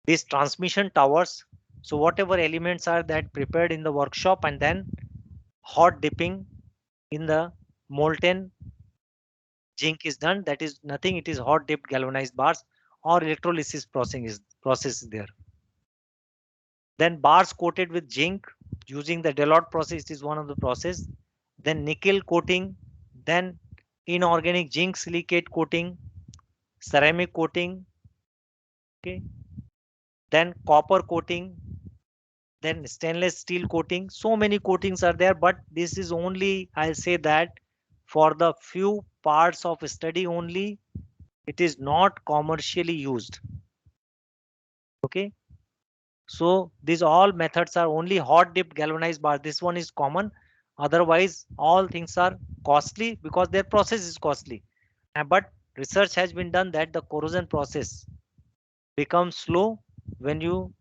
S3: these transmission towers. So whatever elements are that prepared in the workshop and then hot dipping in the molten zinc is done. That is nothing. It is hot dipped galvanized bars or electrolysis process is there. Then bars coated with zinc using the Delort process is one of the process. Then nickel coating, then inorganic zinc silicate coating, ceramic coating, okay, then copper coating, then stainless steel coating. So many coatings are there, but this is only, I'll say that for the few parts of study only, it is not commercially used. Okay, so these all methods are only hot dipped galvanized bar. This one is common. Otherwise, all things are costly because their process is costly. But research has been done that the corrosion process becomes slow when you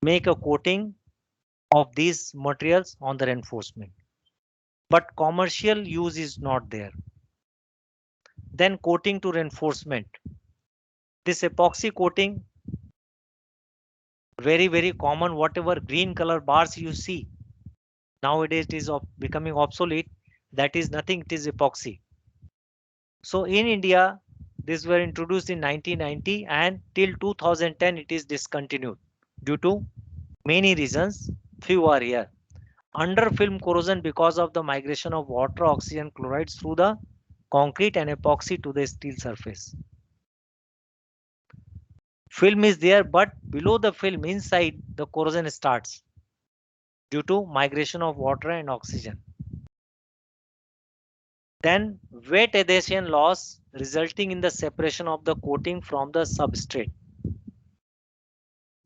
S3: make a coating of these materials on the reinforcement. But commercial use is not there. Then coating to reinforcement. This epoxy coating, very common. Whatever green color bars you see nowadays, it is becoming obsolete. That is nothing, it is epoxy. So in India, these were introduced in 1990 and till 2010 it is discontinued due to many reasons. Few are here. Under film corrosion because of the migration of water oxygen chlorides through the concrete and epoxy to the steel surface. Film is there, but below the film inside the corrosion starts due to migration of water and oxygen. Then wet adhesion loss resulting in the separation of the coating from the substrate.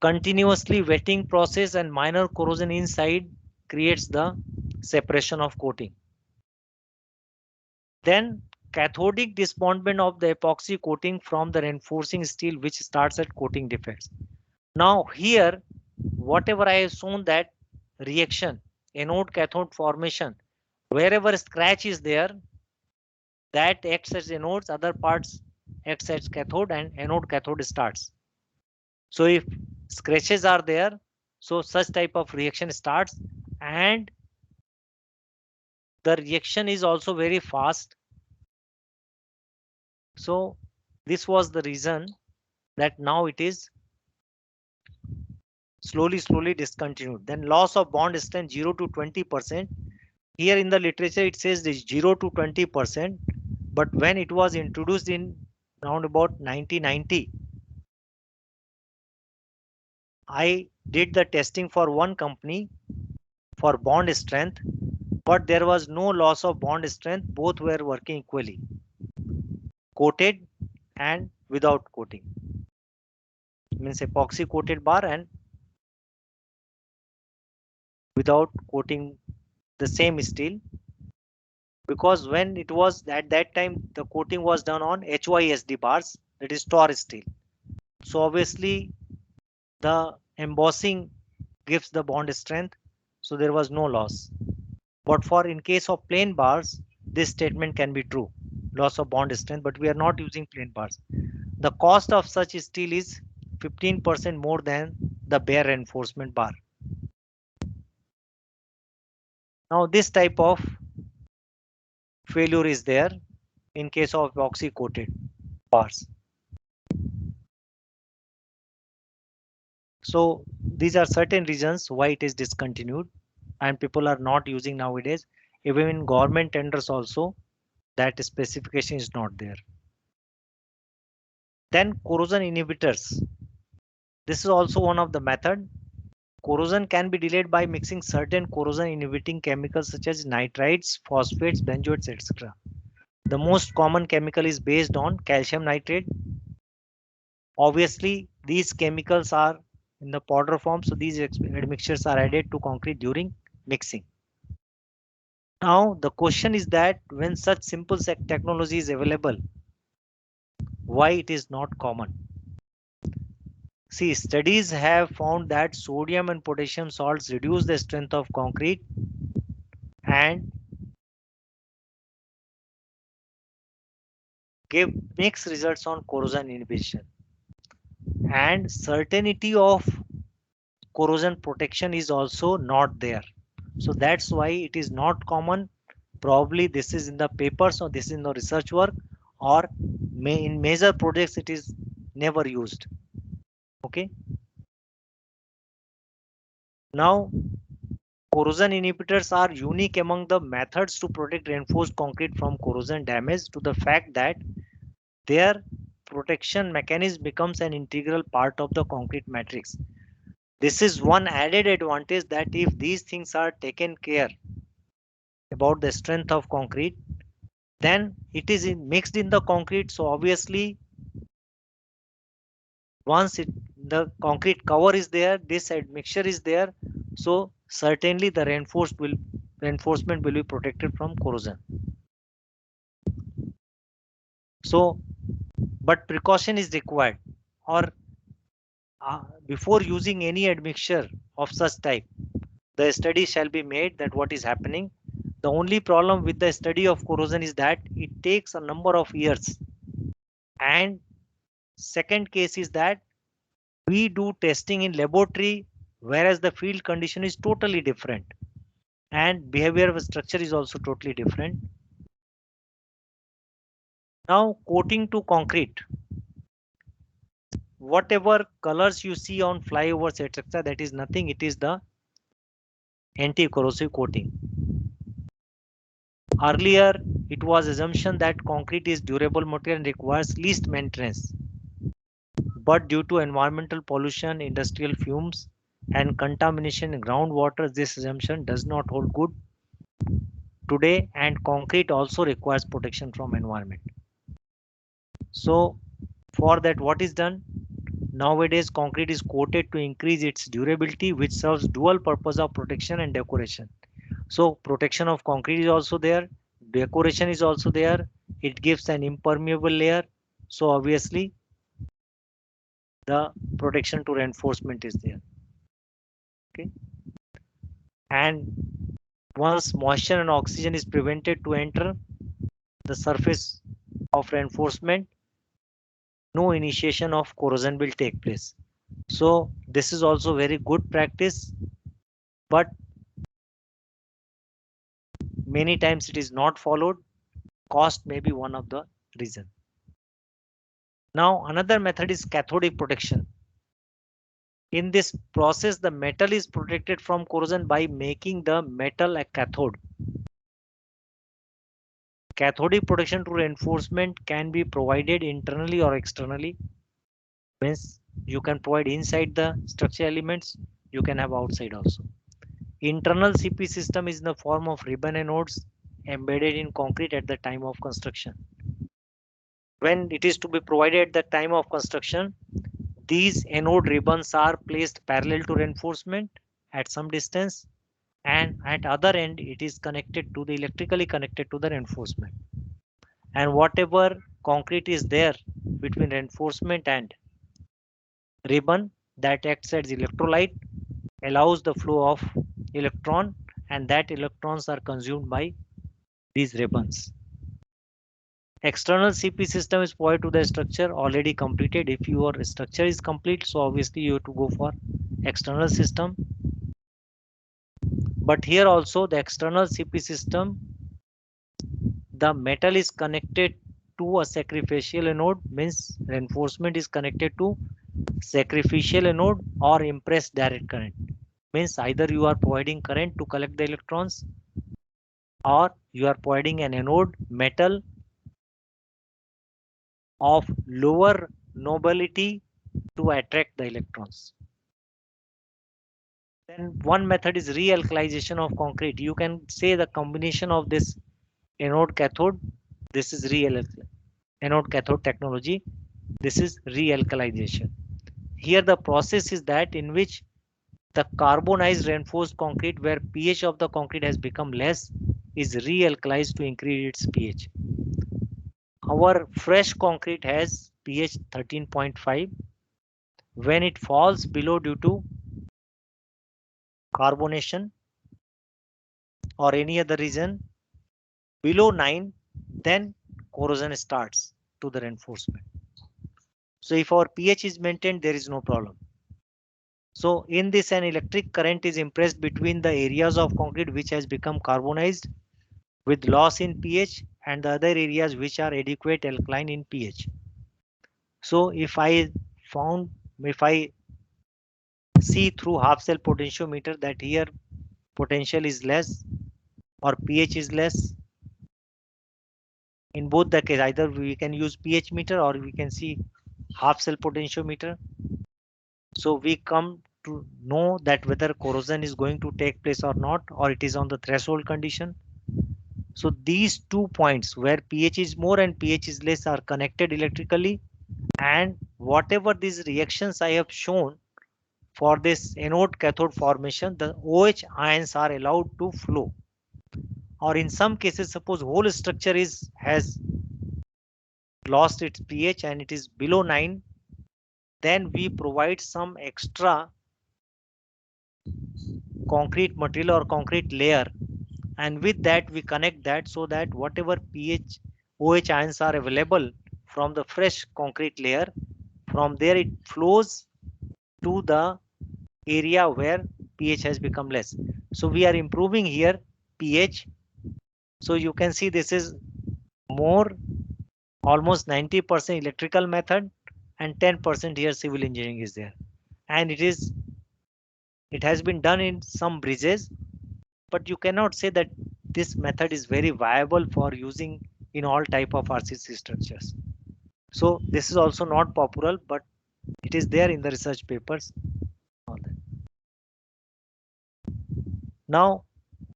S3: Continuously wetting process and minor corrosion inside creates the separation of coating. Then cathodic disbondment of the epoxy coating from the reinforcing steel which starts at coating defects. Now here, whatever I have shown that reaction, anode cathode formation, wherever scratch is there, that acts as anodes, other parts acts as cathode and anode cathode starts. So if scratches are there, so such type of reaction starts and the reaction is also very fast. So this was the reason that now it is slowly discontinued. Then loss of bond strength 0 to 20%. Here in the literature it says this 0 to 20%, but when it was introduced in around about 1990, I did the testing for one company for bond strength, but there was no loss of bond strength. Both were working equally, coated and without coating. Means epoxy coated bar and without coating the same steel, because when it was at that time the coating was done on HYSD bars, that is Tor steel. So obviously the embossing gives the bond strength, so there was no loss. But for in case of plain bars, this statement can be true, loss of bond strength, but we are not using plain bars. The cost of such steel is 15% more than the bare reinforcement bar. Now this type of failure is there in case of epoxy coated bars. So these are certain reasons why it is discontinued and people are not using nowadays. Even in government tenders also, that specification is not there. Then corrosion inhibitors. This is also one of the method. Corrosion can be delayed by mixing certain corrosion inhibiting chemicals such as nitrites, phosphates, benzoates, etc. The most common chemical is based on calcium nitrate. Obviously, these chemicals are in the powder form, so these admixtures are added to concrete during mixing. Now the question is that when such simple technology is available, why it is not common? See, studies have found that sodium and potassium salts reduce the strength of concrete and give mixed results on corrosion inhibition, and certainty of corrosion protection is also not there. So that's why it is not common. Probably this is in the papers or this is in the research work, or in major projects it is never used. Okay. Now, corrosion inhibitors are unique among the methods to protect reinforced concrete from corrosion damage to the fact that their protection mechanism becomes an integral part of the concrete matrix. This is one added advantage, that if these things are taken care about the strength of concrete, then it is mixed in the concrete. So obviously once the concrete cover is there, this admixture is there, so certainly the reinforcement will be protected from corrosion. So but precaution is required, or before using any admixture of such type, the study shall be made that what is happening. The only problem with the study of corrosion is that it takes a number of years, and second case is that we do testing in laboratory, whereas the field condition is totally different and behavior of structure is also totally different. Now coating to concrete, whatever colors you see on flyovers etc., that is nothing, it is the anti-corrosive coating. Earlier it was assumption that concrete is durable material and requires least maintenance, but due to environmental pollution, industrial fumes and contamination in groundwater, this assumption does not hold good today, and concrete also requires protection from environment. So for that, what is done? Nowadays concrete is coated to increase its durability, which serves dual purpose of protection and decoration. So protection of concrete is also there, decoration is also there, it gives an impermeable layer, so obviously the protection to reinforcement is there. Okay. And once moisture and oxygen is prevented to enter the surface of reinforcement, no initiation of corrosion will take place. So this is also very good practice, but many times it is not followed. Cost may be one of the reason. Now another method is cathodic protection. In this process, the metal is protected from corrosion by making the metal a cathode. Cathodic protection to reinforcement can be provided internally or externally. Means you can provide inside the structure elements, you can have outside also. Internal CP system is in the form of ribbon anodes embedded in concrete at the time of construction. When it is to be provided at the time of construction, these anode ribbons are placed parallel to reinforcement at some distance, and at other end it is connected to the electrically connected to the reinforcement. And whatever concrete is there between reinforcement and ribbon, that acts as electrolyte, allows the flow of electron, and that electrons are consumed by these ribbons. External CP system is provided to the structure already completed. If your structure is complete, so obviously you have to go for external system. But here also the external CP system, the metal is connected to a sacrificial anode, means reinforcement is connected to sacrificial anode or impressed direct current. Means either you are providing current to collect the electrons, or you are providing an anode metal of lower nobility to attract the electrons. Then one method is realkalization of concrete. You can say the combination of this anode cathode, this is anode cathode technology, this is realkalization. Here the process is that in which the carbonized reinforced concrete, where pH of the concrete has become less, is realkalized to increase its pH. Our fresh concrete has pH 13.5. When it falls below due to carbonation or any other reason below 9, then corrosion starts to the reinforcement. So if our pH is maintained, there is no problem. So in this, an electric current is impressed between the areas of concrete which has become carbonized with loss in pH and the other areas which are adequate alkaline in pH. So if I see through half cell potentiometer that here potential is less or pH is less, in both the case either we can use pH meter or we can see half cell potentiometer. So we come to know that whether corrosion is going to take place or not, or it is on the threshold condition. So these 2 points where pH is more and pH is less are connected electrically, and whatever these reactions I have shown for this anode cathode formation, the OH ions are allowed to flow. Or in some cases, suppose whole structure has lost its pH and it is below 9, then we provide some extra concrete material or concrete layer, and with that we connect that so that whatever pH OH ions are available from the fresh concrete layer, from there it flows to the area where pH has become less. So we are improving here pH. So you can see this is more, almost 90% electrical method and 10% here civil engineering is there, and it has been done in some bridges, but you cannot say that this method is very viable for using in all type of RCC structures. So this is also not popular, but it is there in the research papers. Now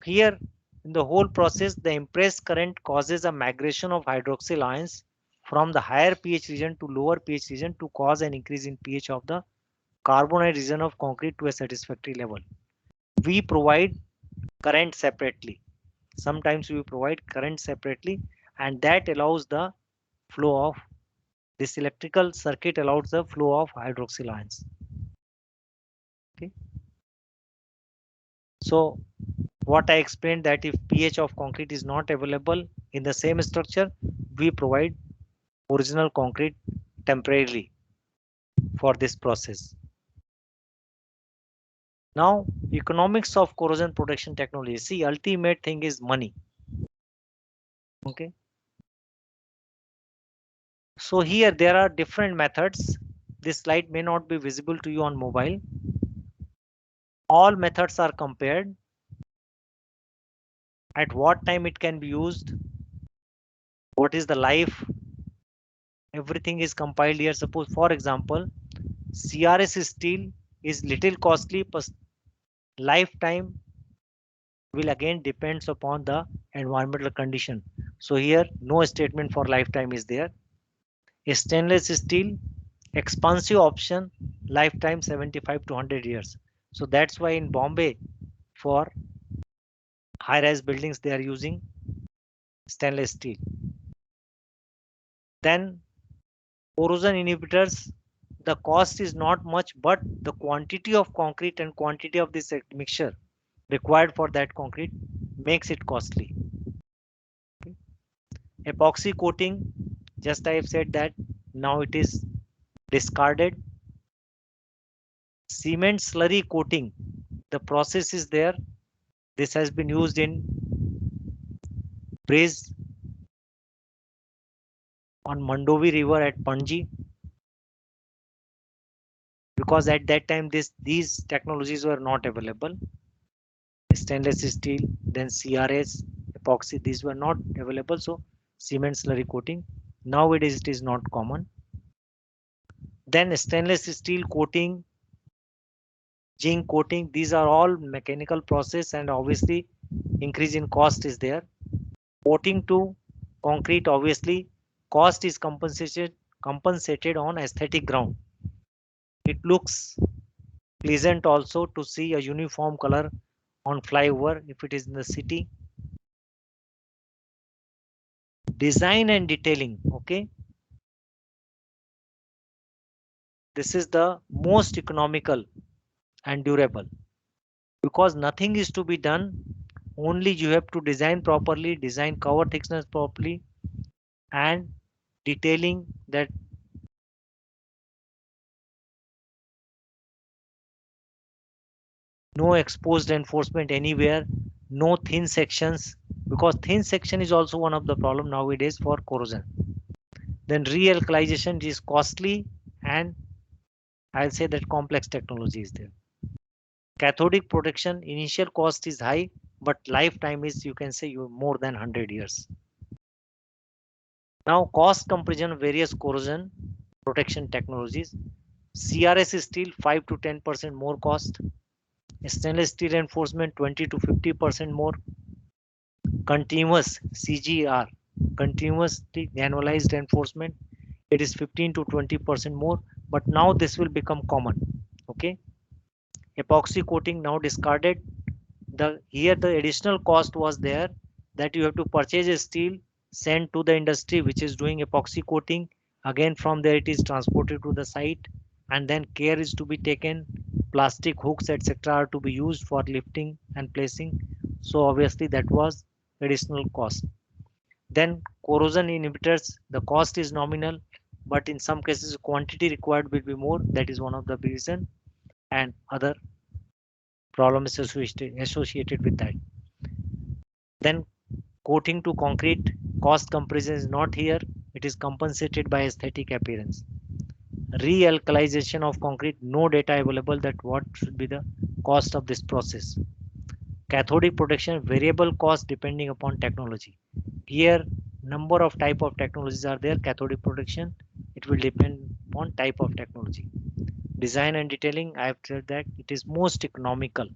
S3: here in the whole process, the impressed current causes a migration of hydroxyl ions from the higher pH region to lower pH region to cause an increase in pH of the carbonate region of concrete to a satisfactory level. We provide current separately. Sometimes we provide current separately, and that allows the flow of this electrical circuit, allows the flow of hydroxyl ions. Okay. So what I explained, that if pH of concrete is not available in the same structure, we provide original concrete temporarily for this process. Now, economics of corrosion protection technology. See, ultimate thing is money. Okay. So here there are different methods. This slide may not be visible to you on mobile. All methods are compared. At what time it can be used? What is the life? Everything is compiled here. Suppose, for example, CRS steel is little costly, but lifetime will again depends upon the environmental condition. So here no statement for lifetime is there. Stainless steel, expansive option, lifetime 75 to 100 years. So that's why in Bombay for high-rise buildings they are using stainless steel. Then corrosion inhibitors, the cost is not much, but the quantity of concrete and quantity of this mixture required for that concrete makes it costly. Okay. Epoxy coating, just I have said that now it is discarded. Cement slurry coating, the process is there. This has been used in bridge on Mandovi River at Panji, because at that time these technologies were not available. Stainless steel, then CRS, epoxy, these were not available. So cement slurry coating, nowadays it is not common. Then stainless steel coating, zinc coating, these are all mechanical process, and obviously increase in cost is there. Coating to concrete, obviously cost is compensated on aesthetic ground. It looks pleasant also to see a uniform color on flyover if it is in the city. design and detailing. Okay, this is the most economical and durable, because nothing is to be done, only you have to design properly, design cover thickness properly, and detailing that no exposed reinforcement anywhere, no thin sections, because thin section is also one of the problem nowadays for corrosion. Then realkalization is costly, and I'll say that complex technology is there. Cathodic protection, initial cost is high, but lifetime is, you can say, you more than 100 years. Now cost comparison, various corrosion protection technologies. CRS steel 5 to 10% more cost. Stainless steel reinforcement 20 to 50% more. Continuous CGR, continuously annualized reinforcement, it is 15 to 20% more, but now this will become common. Okay, epoxy coating now discarded. Here the additional cost was there, that you have to purchase a steel, send to the industry which is doing epoxy coating, again from there it is transported to the site, and then care is to be taken, plastic hooks etc are to be used for lifting and placing. So obviously that was additional cost. Then corrosion inhibitors, the cost is nominal, but in some cases quantity required will be more, that is one of the reason, and other problems associated with that. Then coating to concrete, cost comparison is not here, it is compensated by aesthetic appearance. Realkalization of concrete, no data available that what should be the cost of this process. Cathodic protection, variable cost depending upon technology. Here number of type of technologies are there. Cathodic protection, it will depend upon type of technology. Design and detailing, I have said that it is most economical.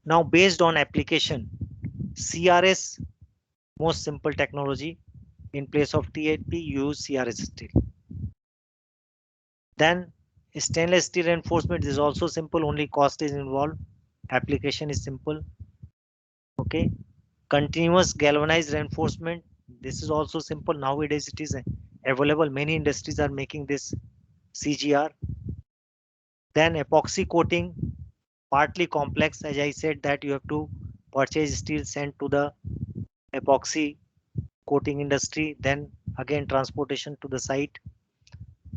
S3: Now based on application, CRS, most simple technology. In place of TAP, use CRS steel. Then stainless steel reinforcement is also simple, only cost is involved. Application is simple. Okay. Continuous galvanized reinforcement, this is also simple. Nowadays it is available. Many industries are making this CGR. Then epoxy coating, partly complex. As I said that you have to purchase steel, sent to the epoxy coating industry, then again transportation to the site.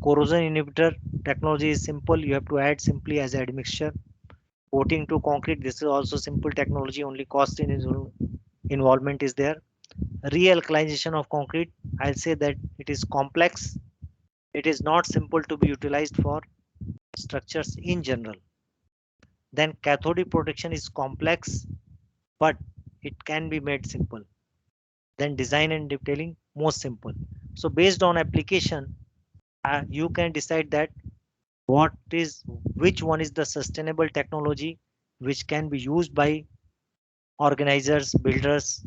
S3: Corrosion inhibitor technology is simple. You have to add simply as admixture. Coating to concrete, this is also simple technology, only cost in involvement is there. Realkalization of concrete, I'll say that it is complex. It is not simple to be utilized for structures in general. Then cathodic protection is complex, but it can be made simple. Then design and detailing, most simple. So based on application, you can decide that which one is the sustainable technology which can be used by organizers, builders,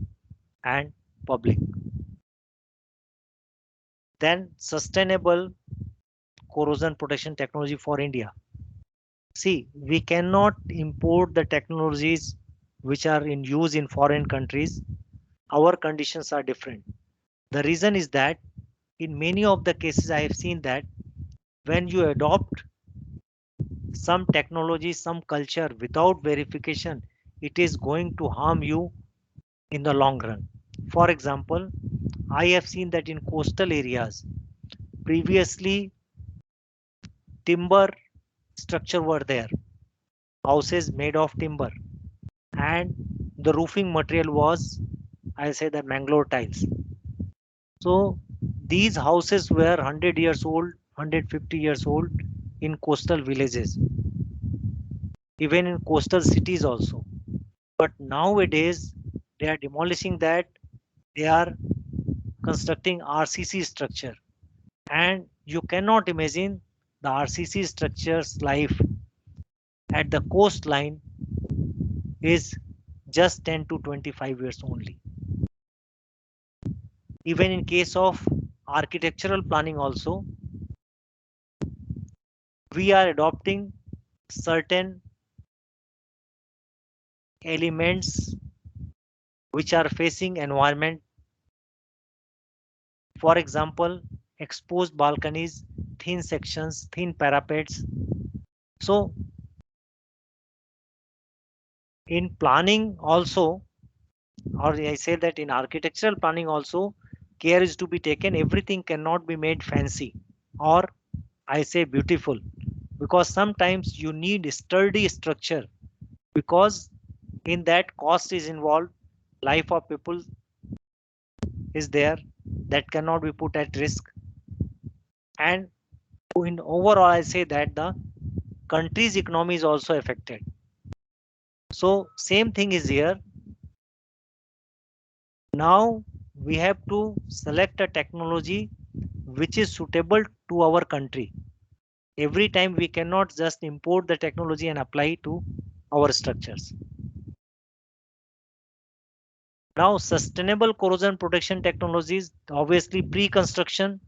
S3: and public. Then sustainable corrosion protection technology for India. See, we cannot import the technologies which are in use in foreign countries. Our conditions are different. The reason is that in many of the cases I have seen that when you adopt some technology, some culture without verification, it is going to harm you in the long run. For example, I have seen that in coastal areas, previously timber structure were there, houses made of timber, and the roofing material was, I say, the Mangalore tiles. So these houses were 100 years old, 150 years old in coastal villages, even in coastal cities also. But nowadays they are demolishing that, they are constructing RCC structure, and you cannot imagine the RCC structure's life at the coastline is just 10 to 25 years only. Even in case of architectural planning also, we are adopting certain elements which are facing environment. For example, exposed balconies, thin sections, thin parapets. So in planning also, or I say that in architectural planning also, care is to be taken. Everything cannot be made fancy, or I say beautiful, because sometimes you need sturdy structure, because in that cost is involved, life of people is there, that cannot be put at risk. And in overall, I say that the country's economy is also affected. So same thing is here. Now we have to select a technology which is suitable to our country. Every time we cannot just import the technology and apply to our structures. Now sustainable corrosion protection technologies, obviously pre-construction,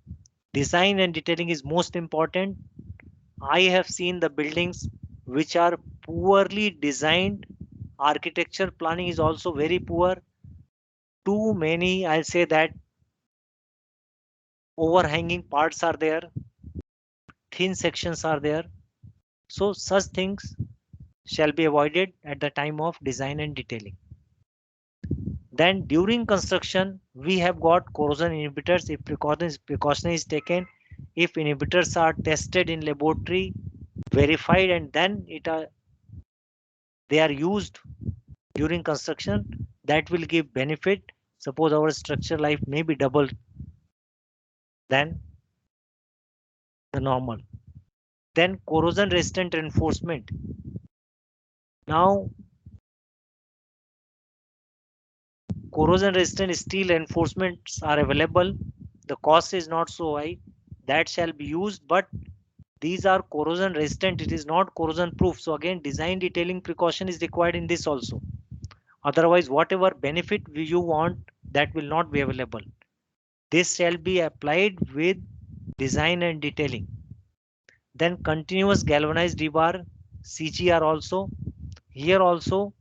S3: design and detailing is most important. I have seen the buildings which are poorly designed. Architecture planning is also very poor. Too many, I'll say that, overhanging parts are there, thin sections are there. So such things shall be avoided at the time of design and detailing. Then during construction, we have got corrosion inhibitors if precaution is taken. If inhibitors are tested in laboratory, verified, and then they are used during construction, that will give benefit. Suppose our structure life may be double than the normal. Then corrosion resistant reinforcement. Now corrosion resistant steel reinforcements are available. The cost is not so high. That shall be used, but these are corrosion resistant. It is not corrosion proof. So again, design detailing precaution is required in this also. Otherwise, whatever benefit you want, that will not be available. This shall be applied with design and detailing. Then continuous galvanized rebar, CGR also. Here also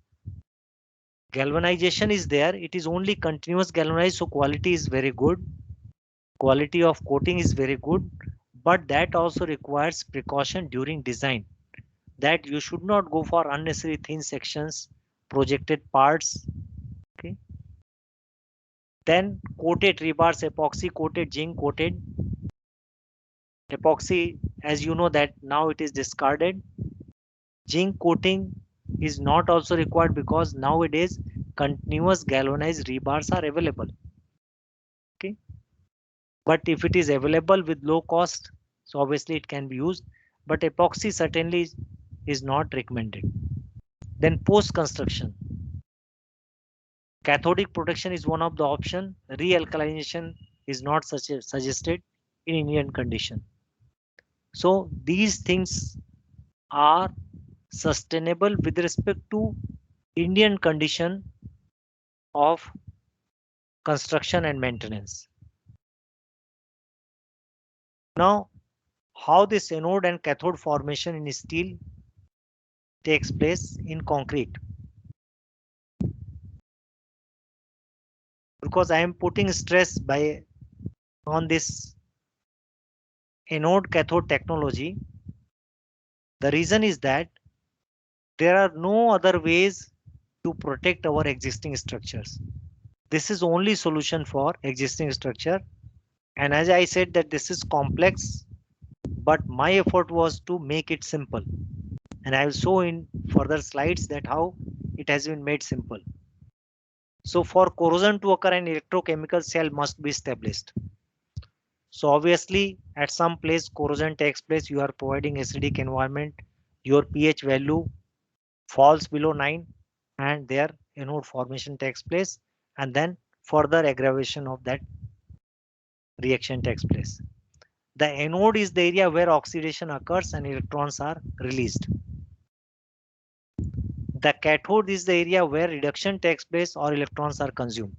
S3: galvanization is there. It is only continuous galvanized, so quality is very good. Quality of coating is very good, but that also requires precaution during design, that you should not go for unnecessary thin sections, projected parts. Okay. Then coated rebars, epoxy coated, zinc coated. Epoxy, as you know, that now it is discarded. Zinc coating is not also required because nowadays continuous galvanized rebars are available. Okay. But if it is available with low cost, so obviously it can be used, but epoxy certainly is not recommended. Then post construction, cathodic protection is one of the option. Realkalinization is not suggested in Indian condition. So these things are sustainable with respect to Indian condition of construction and maintenance. Now, how this anode and cathode formation in steel takes place in concrete. Because I am putting stress on this anode cathode technology. The reason is that there are no other ways to protect our existing structures. This is only solution for existing structure. And as I said that this is complex, but my effort was to make it simple. And I will show in further slides that how it has been made simple. So for corrosion to occur, an electrochemical cell must be established. So obviously at some place corrosion takes place, you are providing acidic environment, your pH value falls below 9 and their anode formation takes place, and then further aggravation of that reaction takes place. The anode is the area where oxidation occurs and electrons are released. The cathode is the area where reduction takes place or electrons are consumed.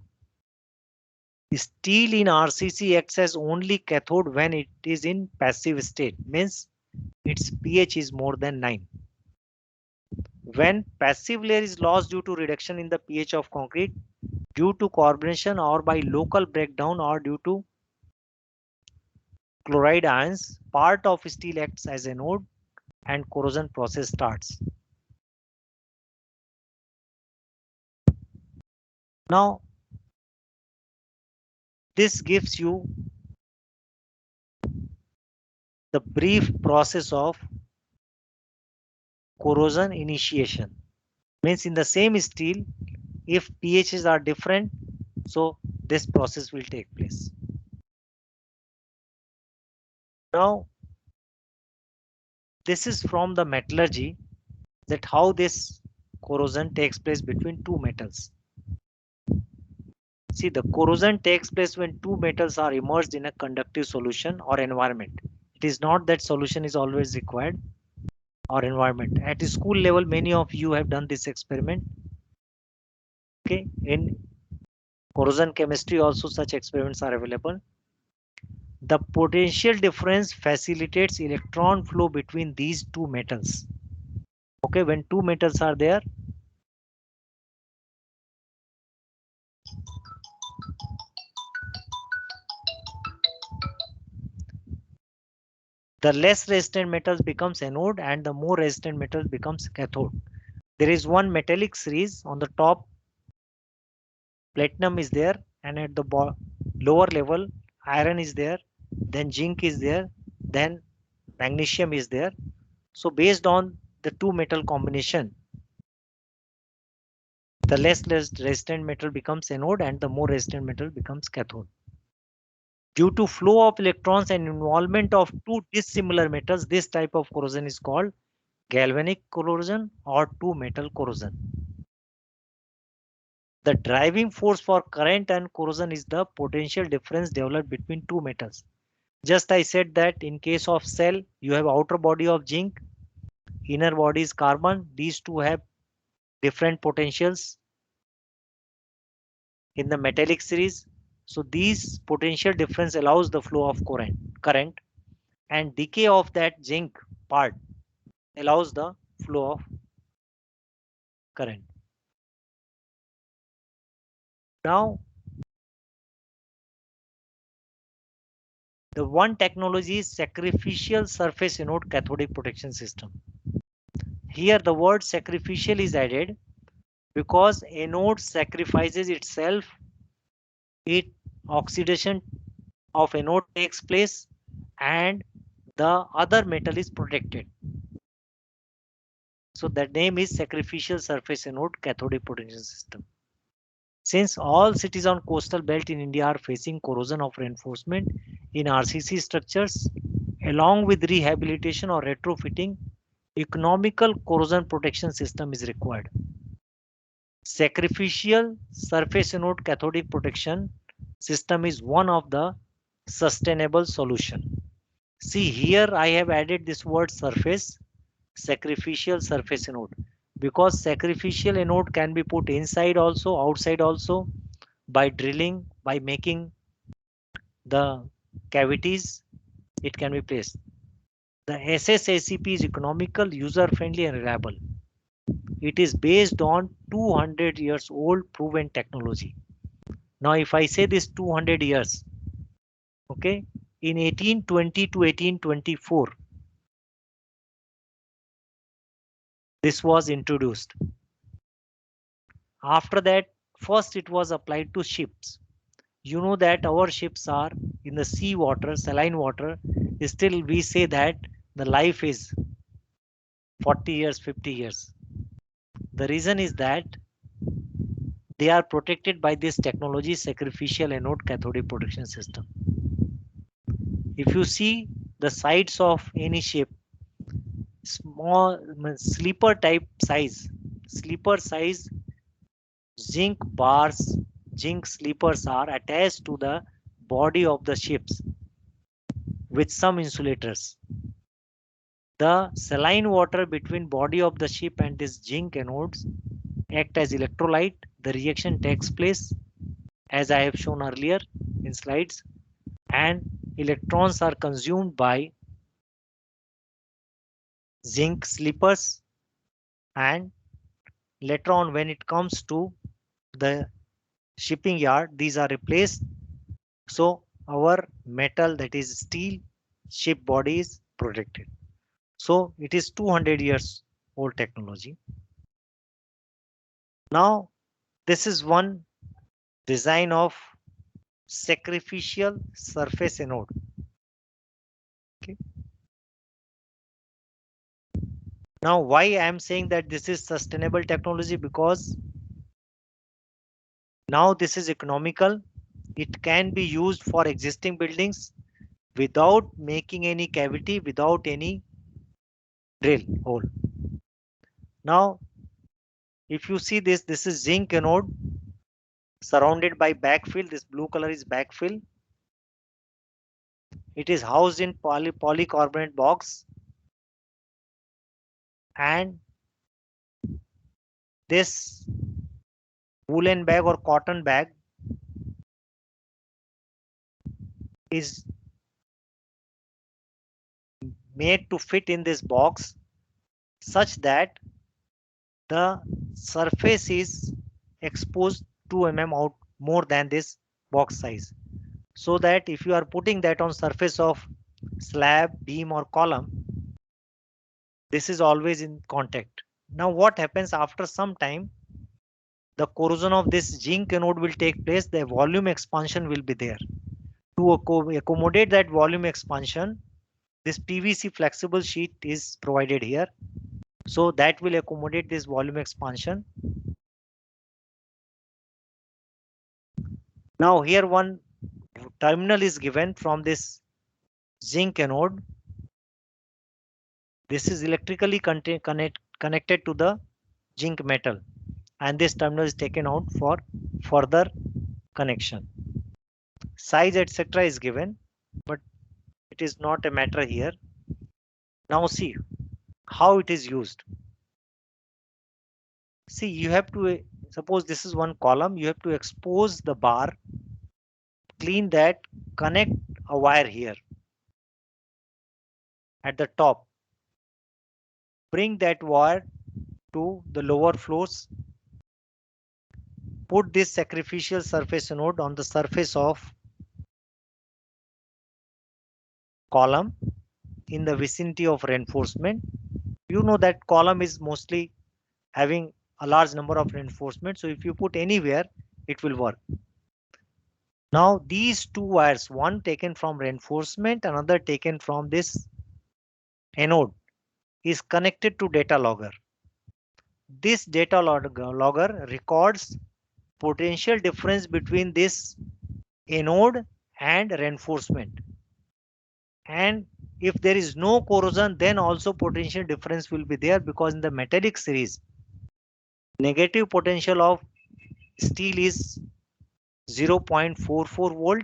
S3: Steel in RCC acts as only cathode when it is in passive state, means its pH is more than 9. When passive layer is lost due to reduction in the pH of concrete, due to carbonation or by local breakdown or due to chloride ions, part of steel acts as anode and corrosion process starts. Now, this gives you the brief process of corrosion initiation. Means in the same steel, if pHs are different, so this process will take place. Now, this is from the metallurgy, that how this corrosion takes place between two metals. See, the corrosion takes place when two metals are immersed in a conductive solution or environment. It is not that solution is always required or environment. At the school level, many of you have done this experiment. Okay, in corrosion chemistry also such experiments are available. The potential difference facilitates electron flow between these two metals. Okay, when two metals are there, the less resistant metals becomes anode and the more resistant metals becomes cathode. There is one metallic series on the top, platinum is there, and at the lower level iron is there, then zinc is there, then magnesium is there. So based on the two metal combination, the less resistant metal becomes anode and the more resistant metal becomes cathode. Due to flow of electrons and involvement of two dissimilar metals, this type of corrosion is called galvanic corrosion or two metal corrosion. The driving force for current and corrosion is the potential difference developed between two metals. Just I said that in case of cell, you have outer body of zinc, inner body is carbon. These two have different potentials in the metallic series. So these potential difference allows the flow of current, and decay of that zinc part allows the flow of current. Now, the one technology is sacrificial surface anode cathodic protection system. Here the word sacrificial is added because anode sacrifices itself. Oxidation of anode takes place and the other metal is protected. So that name is sacrificial surface anode cathodic protection system. Since all cities on coastal belt in India are facing corrosion of reinforcement in RCC structures, along with rehabilitation or retrofitting, economical corrosion protection system is required. Sacrificial surface anode cathodic protection system is one of the sustainable solution. See, here I have added this word surface, sacrificial surface anode, because sacrificial anode can be put inside also, outside also, by drilling, by making the cavities, it can be placed. The SSACP is economical, user friendly and reliable. It is based on 200 years old proven technology. Now if I say this 200 years, okay, in 1820 to 1824, this was introduced. After that, first it was applied to ships. You know that our ships are in the sea water, saline water. Still we say that the life is 40 years, 50 years. The reason is that they are protected by this technology, sacrificial anode cathodic protection system. If you see the sides of any ship, small sleeper type size, zinc bars, zinc sleepers are attached to the body of the ships with some insulators. The saline water between body of the ship and this zinc anodes act as electrolyte. The reaction takes place as I have shown earlier in slides, and electrons are consumed by zinc sleepers, and later on when it comes to the shipping yard, these are replaced. So our metal, that is steel ship body, is protected. So it is 200 years old technology. Now this is one design of sacrificial surface anode. Okay. Now why I am saying that this is sustainable technology? Because now this is economical. It can be used for existing buildings without making any cavity, without any drill hole. Now if you see this, this is zinc anode surrounded by backfill. This blue color is backfill. It is housed in polycarbonate box, and this woolen bag or cotton bag is made to fit in this box such that the surface is exposed 2 mm out more than this box size, so that if you are putting that on surface of slab, beam or column, this is always in contact. Now what happens after some time? The corrosion of this zinc anode will take place. The volume expansion will be there. To accommodate that volume expansion, this PVC flexible sheet is provided here. So that will accommodate this volume expansion. Now here one terminal is given from this zinc anode. This is electrically connected to the zinc metal, and this terminal is taken out for further connection. Size etc. is given, but it is not a matter here. Now see how it is used. See, you have to, suppose this is one column, you have to expose the bar, clean that, connect a wire here at the top, bring that wire to the lower floors, put this sacrificial surface anode on the surface of column in the vicinity of reinforcement. You know that column is mostly having a large number of reinforcement, so if you put anywhere, it will work. Now these two wires, one taken from reinforcement, another taken from this anode, is connected to data logger. This data logger records potential difference between this anode and reinforcement. And if there is no corrosion, then also potential difference will be there, because in the metallic series, negative potential of steel is 0.44 volt,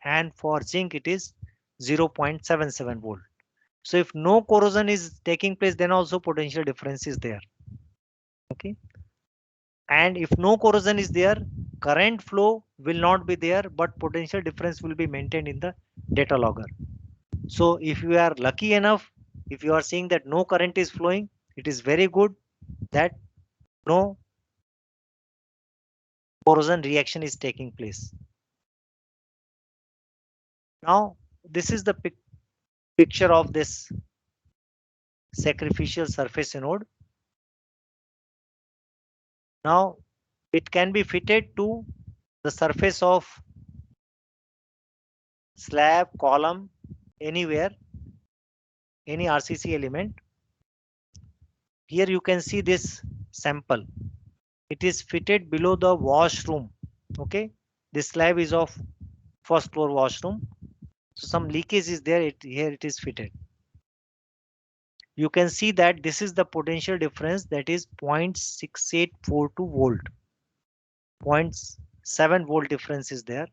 S3: and for zinc it is 0.77 volt. So if no corrosion is taking place, then also potential difference is there. Okay. And if no corrosion is there, current flow will not be there, but potential difference will be maintained in the data logger. So if you are lucky enough, if you are seeing that no current is flowing, it is very good that no corrosion reaction is taking place. Now this is the picture of this sacrificial surface anode. Now it can be fitted to the surface of slab, column, anywhere, any RCC element. Here you can see this sample. It is fitted below the washroom. Okay, this slab is of first floor washroom, so some leakage is there. Here it is fitted. You can see that this is the potential difference, that is 0.6842 volt. 0.7 volt difference is there,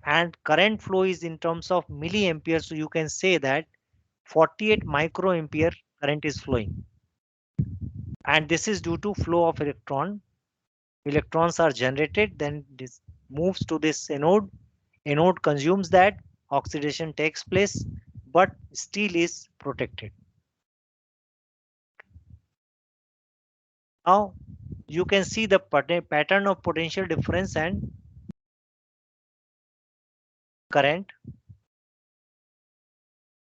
S3: and current flow is in terms of milliampere. So you can say that 48 microampere current is flowing, and this is due to flow of electron. Electrons are generated, then this moves to this anode. Anode consumes that, oxidation takes place, but steel is protected. Now you can see the pattern of potential difference and current.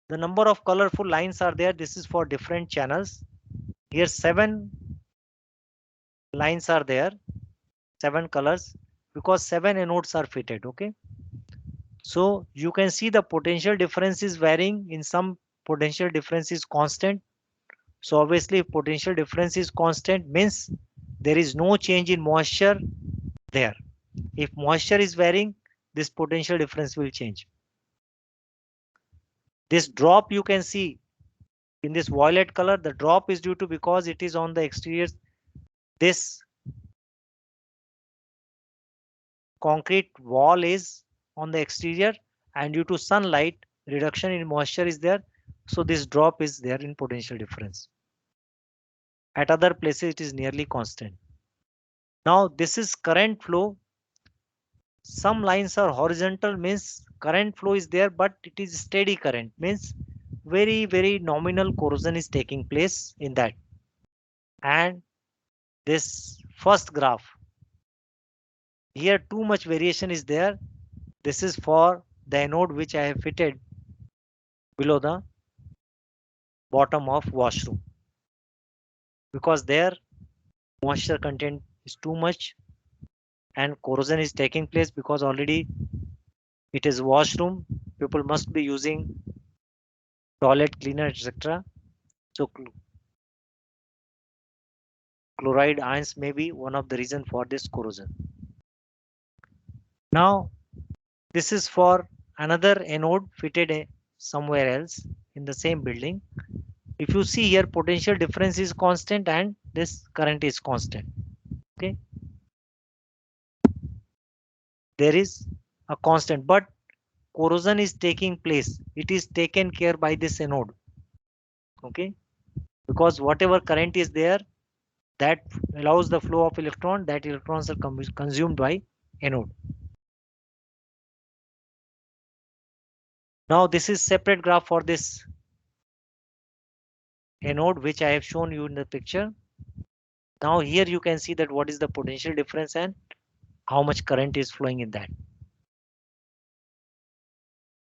S3: The number of colorful lines are there. This is for different channels. Here 7 lines are there, 7 colors, because 7 anodes are fitted. Okay, so you can see the potential difference is varying. In some, potential difference is constant. So obviously if potential difference is constant, means there is no change in moisture there. If moisture is varying, this potential difference will change. This drop you can see in this violet color, the drop is due to because it is on the exterior. This concrete wall is on the exterior, and due to sunlight, reduction in moisture is there. So this drop is there in potential difference. At other places it is nearly constant. Now this is current flow. Some lines are horizontal, means current flow is there, but it is steady current, means very nominal corrosion is taking place in that. And this first graph, here too much variation is there. This is for the anode which I have fitted below the bottom of washroom, because there moisture content is too much and corrosion is taking place, because already it is washroom, people must be using toilet cleaner, etc. So chloride ions may be one of the reason for this corrosion. Now this is for another anode fitted somewhere else in the same building. If you see here, potential difference is constant and this current is constant. Okay, there is a constant, but corrosion is taking place. It is taken care by this anode. Okay, because whatever current is there, that allows the flow of electron, that electrons are consumed by anode. Now this is separate graph for this anode which I have shown you in the picture. Now here you can see that what is the potential difference and how much current is flowing in that.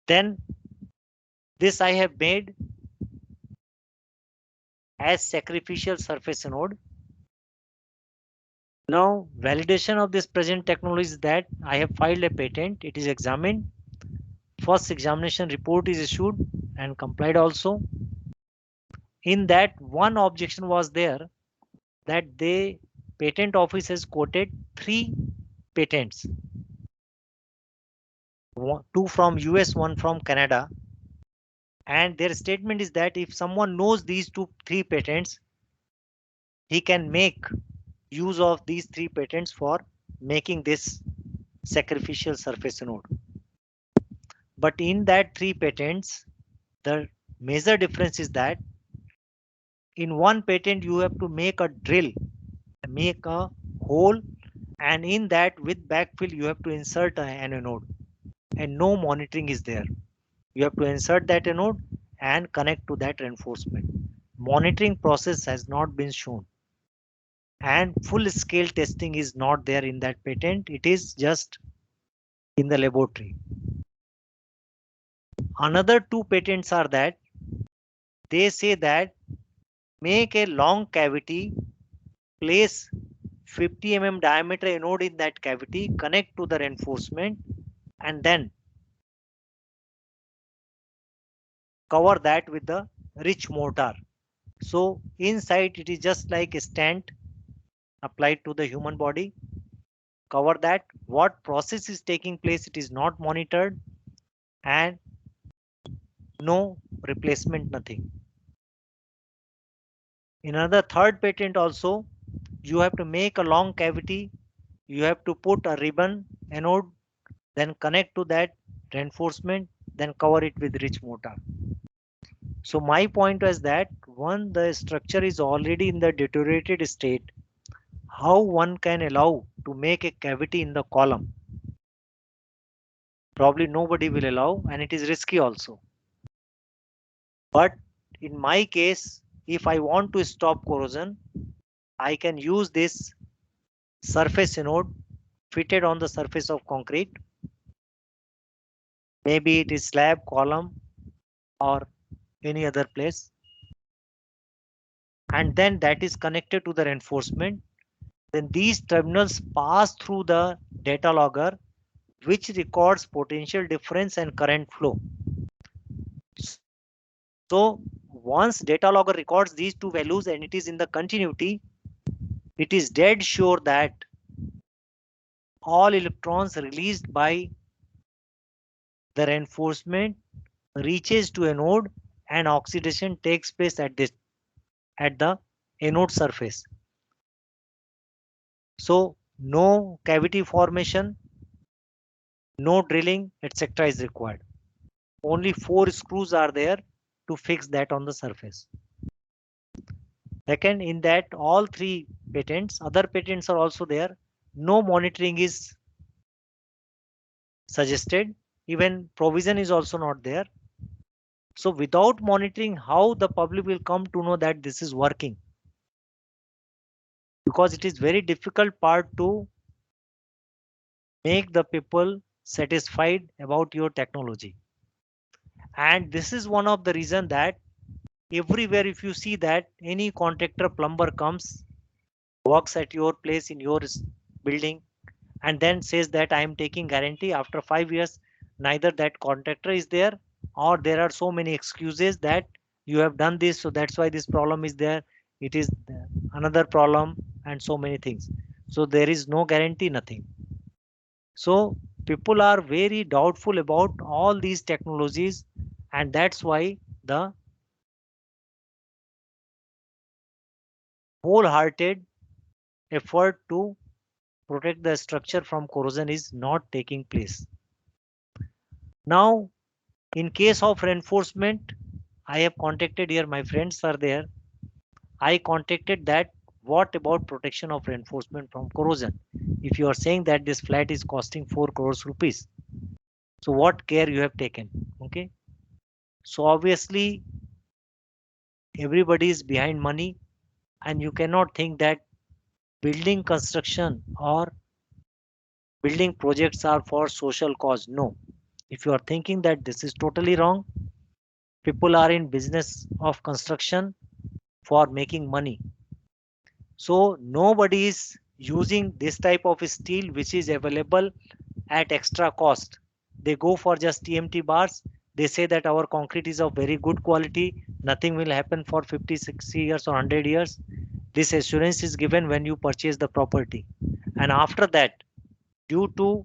S3: Then this I have made as sacrificial surface anode. Now validation of this present technology is that I have filed a patent. It is examined. First examination report is issued and complied also. In that, one objection was there, that the patent office has quoted 3 patents, 2 from US, 1 from Canada, and their statement is that if someone knows these 3 patents, he can make use of these 3 patents for making this sacrificial surface anode. But in that 3 patents, the major difference is that in one patent you have to make a drill, make a hole, and in that with backfill you have to insert an anode, and no monitoring is there. You have to insert that anode and connect to that reinforcement. Monitoring process has not been shown, and full scale testing is not there in that patent. It is just in the laboratory. Another 2 patents are that they say that make a long cavity, place 50 mm diameter anode in that cavity, connect to the reinforcement, and then cover that with the rich mortar. So inside it is just like a stent applied to the human body. Cover that. What process is taking place, it is not monitored, and no replacement, nothing. In another 3rd patent also, you have to make a long cavity, you have to put a ribbon anode, then connect to that reinforcement, then cover it with rich mortar. So my point was that when the structure is already in the deteriorated state, how one can allow to make a cavity in the column? Probably nobody will allow, and it is risky also. But in my case, if I want to stop corrosion, I can use this surface anode fitted on the surface of concrete. Maybe it is slab, column, or any other place. And then that is connected to the reinforcement. Then these terminals pass through the data logger, which records potential difference and current flow. So once data logger records these two values and it is in the continuity, it is dead sure that all electrons released by the reinforcement reaches to anode and oxidation takes place at the anode surface. So no cavity formation, no drilling, etc. is required. Only 4 screws are there to fix that on the surface. Second, in that all 3 patents, other patents are also there. No monitoring is suggested. Even provision is also not there. So without monitoring, how the public will come to know that this is working? Because it is very difficult part to make the people satisfied about your technology. And this is one of the reason that everywhere, if you see that any contractor, plumber comes, works at your place in your building, and then says that I am taking guarantee, after 5 years, neither that contractor is there, or there are so many excuses that you have done this, so that's why this problem is there. It is another problem and so many things. So there is no guarantee, nothing. So people are very doubtful about all these technologies, and that's why the wholehearted effort to protect the structure from corrosion is not taking place. Now, in case of reinforcement, I have contacted here, my friends are there. I contacted that what about protection of reinforcement from corrosion? If you are saying that this flat is costing 4 crores rupees, so what care you have taken? Okay. So obviously everybody is behind money, and you cannot think that building construction or building projects are for social cause. No. If you are thinking that, this is totally wrong. People are in business of construction for making money. So nobody is using this type of steel which is available at extra cost. They go for just TMT bars. They say that our concrete is of very good quality. Nothing will happen for 50, 60 years or 100 years. This assurance is given when you purchase the property. And after that, due to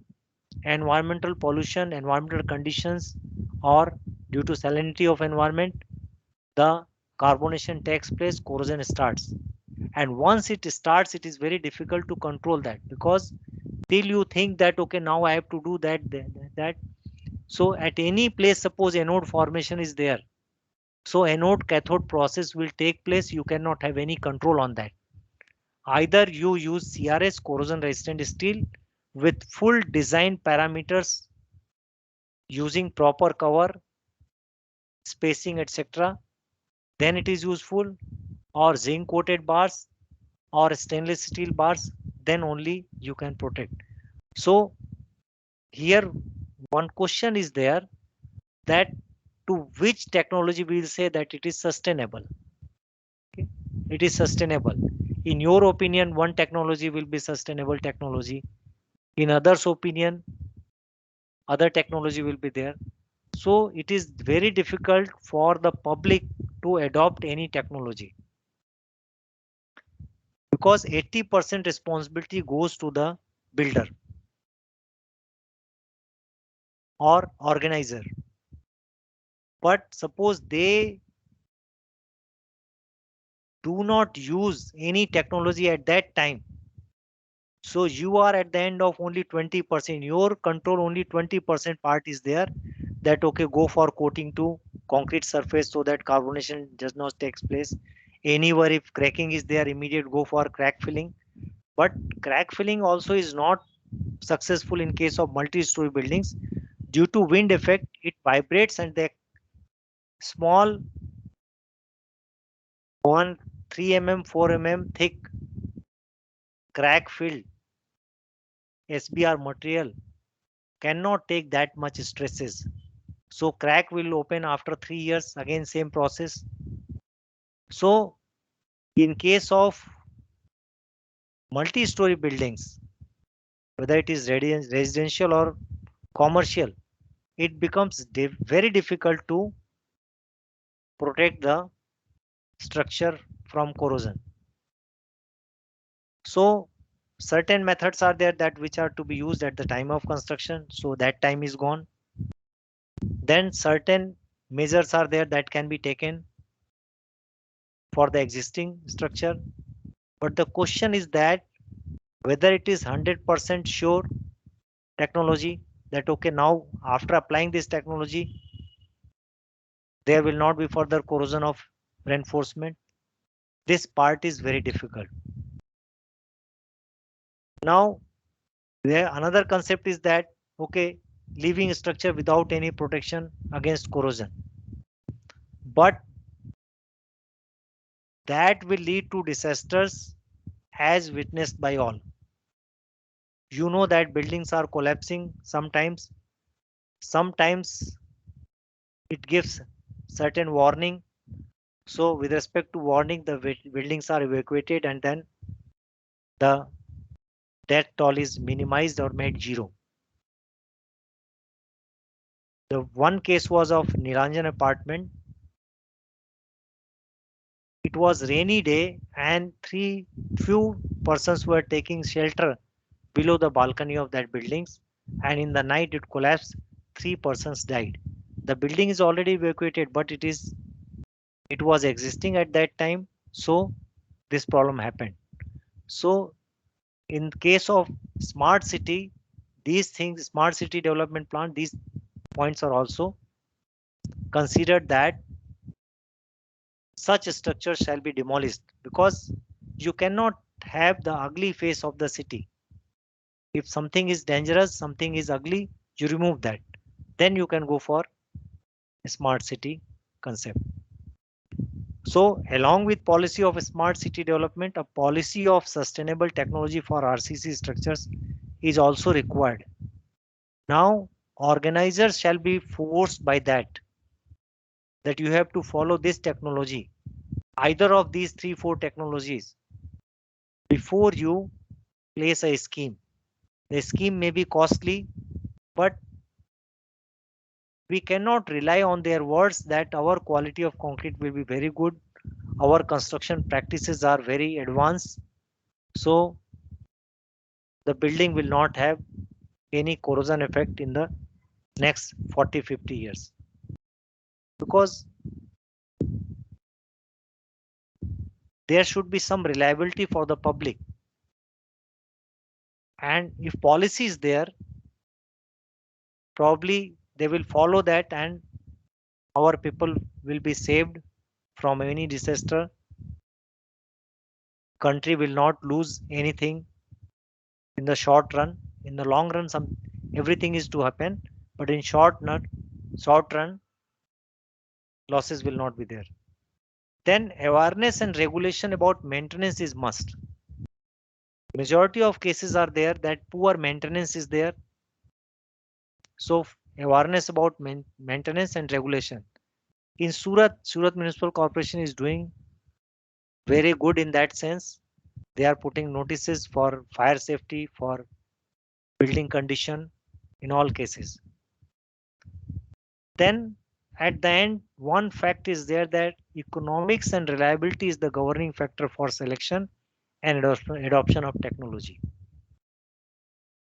S3: environmental pollution, environmental conditions, or due to salinity of environment, the carbonation takes place, corrosion starts. And once it starts, it is very difficult to control that, because till you think that, okay, now I have to do that. So at any place, suppose anode formation is there. So anode cathode process will take place. You cannot have any control on that. Either you use CRS, corrosion resistant steel, with full design parameters, using proper cover, spacing, etc. Then it is useful, or zinc coated bars or stainless steel bars, then only you can protect. So here one question is there, that to which technology we will say that it is sustainable. Okay. It is sustainable. In your opinion, one technology will be sustainable technology. In others' opinion, other technology will be there. So it is very difficult for the public to adopt any technology, because 80% responsibility goes to the builder or organizer. But suppose they do not use any technology at that time, so you are at the end of only 20%. Your control, only 20% part is there, that okay, go for coating to concrete surface so that carbonation does not take place. Anywhere if cracking is there, immediate go for crack filling. But crack filling also is not successful in case of multi-story buildings. Due to wind effect, it vibrates, and the small 3 mm, 4 mm thick crack filled SBR material cannot take that much stresses. So crack will open after 3 years, again same process. So in case of multi-story buildings, whether it is residential or commercial, it becomes very difficult to protect the structure from corrosion. So certain methods are there that which are to be used at the time of construction, so that time is gone. Then certain measures are there that can be taken for the existing structure. But the question is that whether it is 100% sure technology that okay, now after applying this technology there will not be further corrosion of reinforcement. This part is very difficult. Now there another concept is that okay, leaving structure without any protection against corrosion, but that will lead to disasters as witnessed by all. You know that buildings are collapsing sometimes. Sometimes it gives certain warning. So with respect to warning, the buildings are evacuated and then the death toll is minimized or made zero. The one case was of Niranjan apartment. It was rainy day and few persons were taking shelter below the balcony of that buildings, and in the night it collapsed. 3 persons died. The building is already evacuated, but it was existing at that time, so this problem happened. So in case of smart city, these things, smart city development plan, these points are also considered, that such structures shall be demolished, because you cannot have the ugly face of the city. If something is dangerous, something is ugly, you remove that. Then you can go for a smart city concept. So along with policy of smart city development, a policy of sustainable technology for RCC structures is also required. Now organizers shall be forced by that you have to follow this technology, either of these 3-4 technologies, before you place a scheme. The scheme may be costly, but we cannot rely on their words that our quality of concrete will be very good, our construction practices are very advanced, so the building will not have any corrosion effect in the next 40-50 years. Because there should be some reliability for the public, and if policy is there, probably they will follow that and our people will be saved from any disaster. Country will not lose anything in the short run. In the long run, everything is to happen, but in short run, losses will not be there. Then awareness and regulation about maintenance is must. Majority of cases are there that poor maintenance is there. So awareness about maintenance and regulation. In Surat Municipal Corporation is doing very good in that sense. They are putting notices for fire safety, for building condition in all cases. Then at the end, one fact is there that economics and reliability is the governing factor for selection and adoption of technology.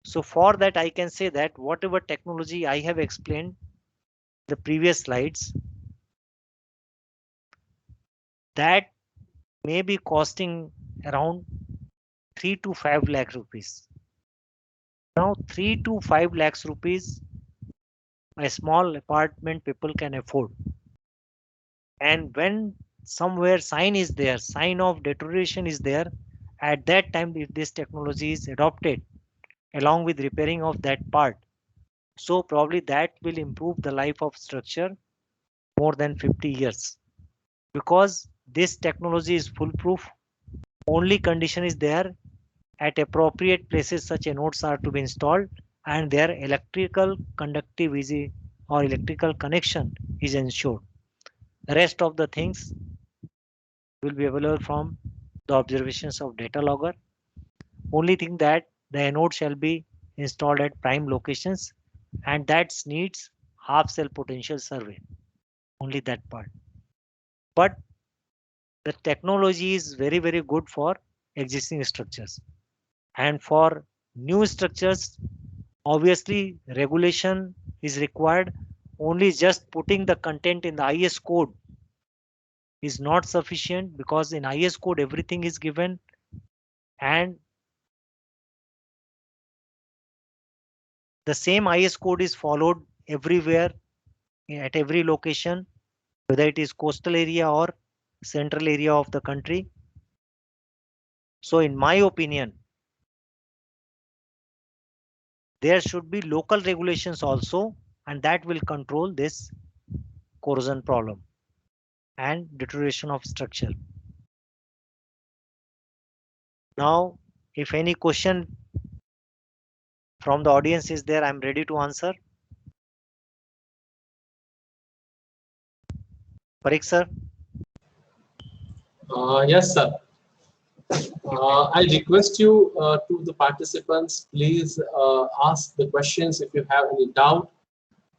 S3: So for that, I can say that whatever technology I have explained the previous slides, that may be costing around 3 to 5 lakh rupees. Now 3 to 5 lakhs rupees, a small apartment people can afford. And when somewhere sign is there, sign of deterioration is there, at that time if this technology is adopted along with repairing of that part, so probably that will improve the life of structure more than 50 years. Because this technology is foolproof. Only condition is there At appropriate places, such anodes are to be installed and their electrical conductivity or electrical connection is ensured. The rest of the things will be available from the observations of data logger. Only thing that the anode shall be installed at prime locations and that needs half cell potential survey. Only that part. But the technology is very, very good for existing structures. And for new structures, obviously regulation is required. Only just putting the content in the IS code is not sufficient, because in IS code everything is given and the same IS code is followed everywhere at every location, whether it is coastal area or central area of the country. So in my opinion, there should be local regulations also, and that will control this corrosion problem and deterioration of structure. Now, if any question from the audience is there, I'm ready to answer. Parikh sir.
S1: Yes, sir. I request you to the participants, please ask the questions if you have any doubt,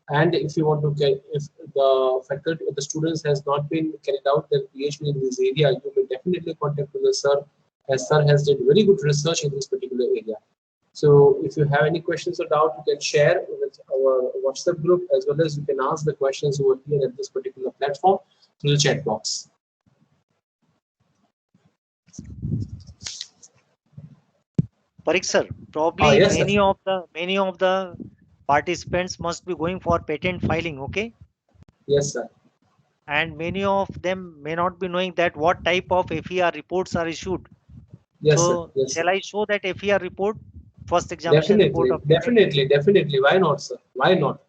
S1: and if you want to get, if the faculty, the students has not been carried out their PhD in this area, you may definitely contact the sir, as sir has did very good research in this particular area. So if you have any questions or doubt, you can share with our WhatsApp group, as well as you can ask the questions over here at this particular platform through the chat box.
S3: Parikh sir, probably
S1: yes,
S3: many of the participants must be going for patent filing, okay?
S1: Yes, sir.
S3: And many of them may not be knowing that what type of FER reports are issued.
S1: Yes,
S3: so
S1: sir. Yes,
S3: shall
S1: sir.
S3: I show that FER report, first examination report of
S1: Definitely. Why not, sir? Why not?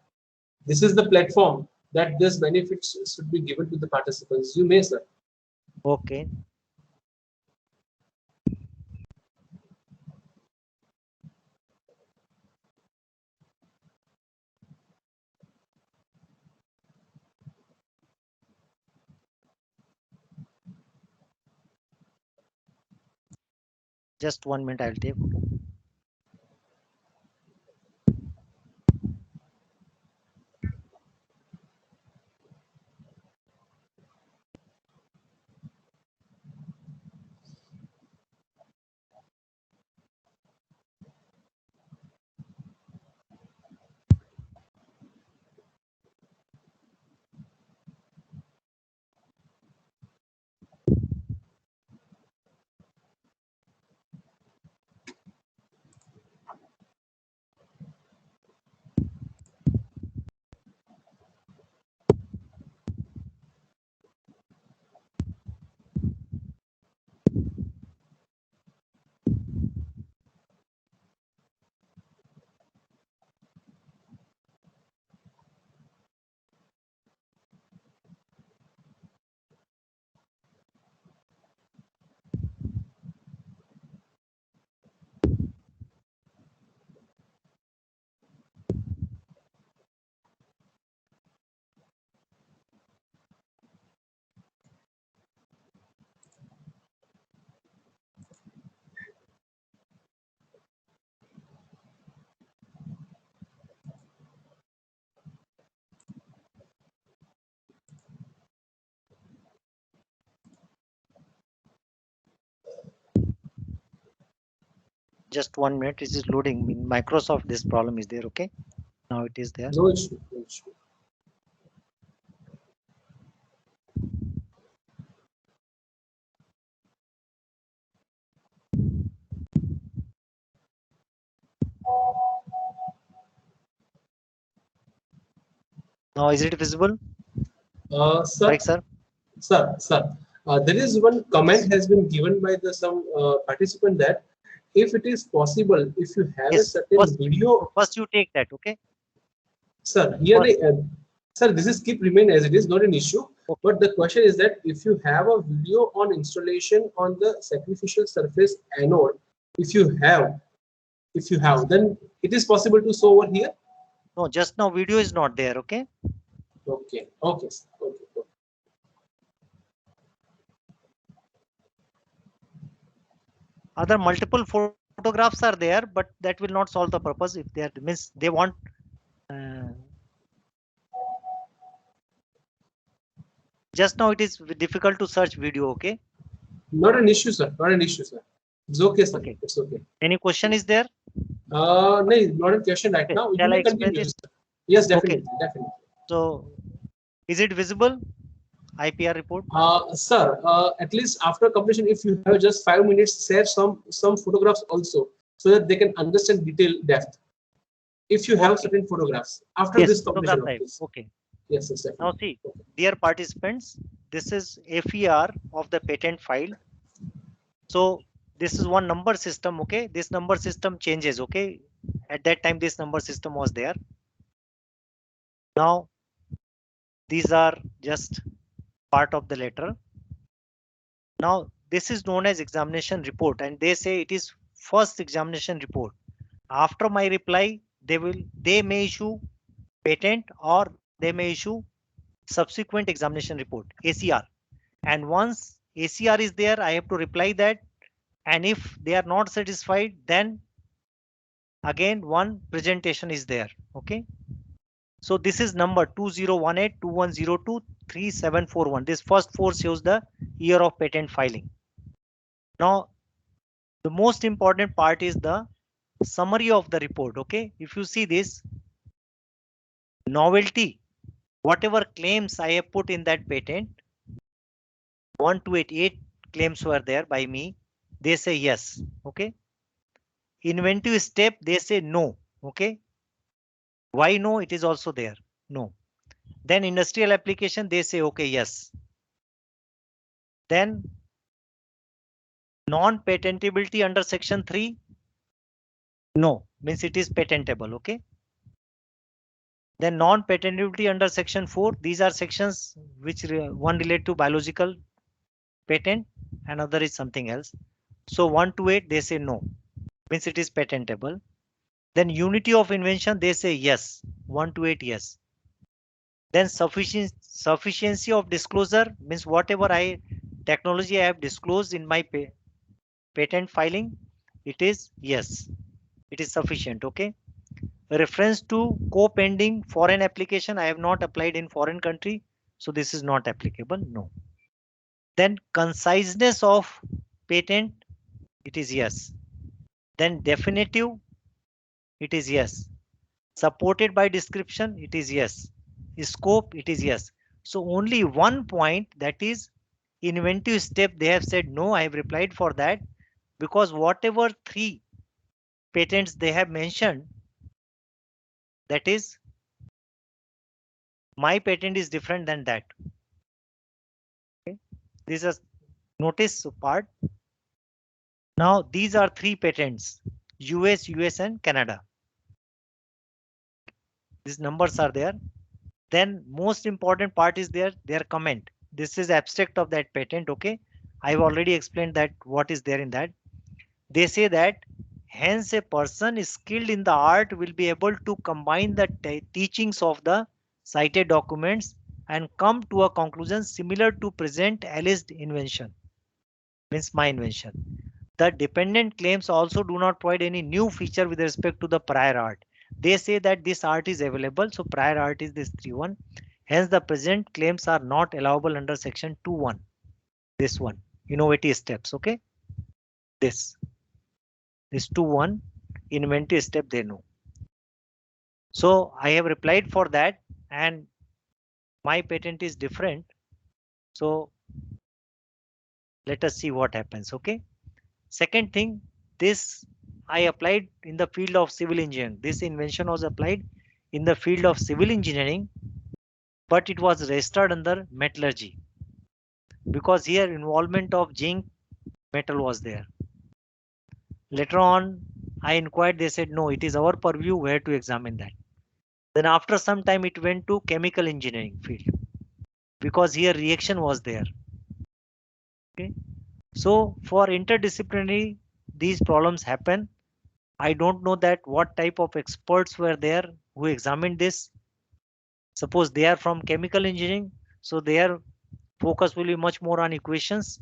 S1: This is the platform that this benefits should be given to the participants. You may, sir.
S3: Okay. Just 1 minute, I'll take. Just 1 minute, it is loading. In Microsoft, this problem is there. Okay, now it is there.
S1: No issue. No issue.
S3: Now is it visible?
S1: Sir.
S3: Right, sir.
S1: Sir. There is one comment has been given by the some participant that if it is possible, if you have a certain video.
S3: First, you take that, okay?
S1: Sir, here, sir, this is keep remain as it is, not an issue. Okay. But the question is that if you have a video on installation on the sacrificial surface anode, If you have, then it is possible to show over here.
S3: No, just now video is not there. Okay.
S1: Okay. Okay. Okay.
S3: Other multiple photographs are there, but that will not solve the purpose. If they are means they want. Just now it is difficult to search video. Okay.
S1: Not an issue, sir. Not an issue, sir. It's okay, sir.
S3: Okay.
S1: It's okay.
S3: Any question is there?
S1: No, not a question right now.
S3: Shall
S1: You
S3: I
S1: may
S3: explain
S1: continue,
S3: this?
S1: sir. Yes, definitely,
S3: Okay.
S1: definitely.
S3: So, is it visible? IPR report?
S1: Sir, at least after completion, if you have just 5 minutes, share some photographs also, so that they can understand detail depth. If you have certain photographs after
S3: Yes,
S1: this completion of
S3: photograph type.
S1: this.
S3: Okay.
S1: Yes, yes, definitely.
S3: Now see, dear participants, this is FER of the patent file. So this is one number system. Okay, this number system changes. Okay, at that time this number system was there. Now these are just part of the letter. Now this is known as examination report, and they say it is first examination report. After my reply, they may issue patent or they may issue subsequent examination report, ACR. And once ACR is there, I have to reply that. And if they are not satisfied, then again one presentation is there. Okay. So this is number 2018-2102-3741. This first 4 shows the year of patent filing. Now, the most important part is the summary of the report. Okay. If you see this novelty, whatever claims I have put in that patent, 1288 claims were there by me. They say yes. Okay. Inventive step, they say no. Okay. Why no? It is also there. No. Then industrial application, they say okay, yes. Then non-patentability under section 3. No, means it is patentable. Okay. Then non-patentability under section 4. These are sections which one relate to biological patent, another is something else. So 128 they say no, means it is patentable. Then unity of invention, they say yes, 128 yes. Then sufficiency of disclosure means whatever technology I have disclosed in my patent filing, it is yes, it is sufficient. Okay. Reference to co-pending foreign application, I have not applied in foreign country, so this is not applicable. No. Then conciseness of patent, it is yes. Then definitive, it is yes. Supported by description, it is yes. Scope, it is yes. So only one point, that is inventive step, they have said no. I have replied for that because whatever 3 patents they have mentioned, that is my patent is different than that. Okay. This is notice part. Now these are 3 patents, US, and Canada. These numbers are there. Then most important part is their comment. This is abstract of that patent. Okay. I've already explained that what is there in that. They say that hence a person skilled in the art will be able to combine the teachings of the cited documents and come to a conclusion similar to present alleged invention, means my invention. The dependent claims also do not provide any new feature with respect to the prior art. They say that this art is available, so prior art is this 3.1. Hence the present claims are not allowable under section 2.1. This one, innovative steps. Okay. This 2.1 inventive step, they know. So I have replied for that and my patent is different. So let us see what happens. Okay. Second thing, this I applied in the field of civil engineering. This invention was applied in the field of civil engineering, but it was registered under metallurgy because here involvement of zinc metal was there. Later on, I inquired, they said, no, it is our purview where to examine that. Then after some time, it went to chemical engineering field because here reaction was there. Okay. So for interdisciplinary these problems happen. I don't know that what type of experts were there who examined this. Suppose they are from chemical engineering, so their focus will be much more on equations.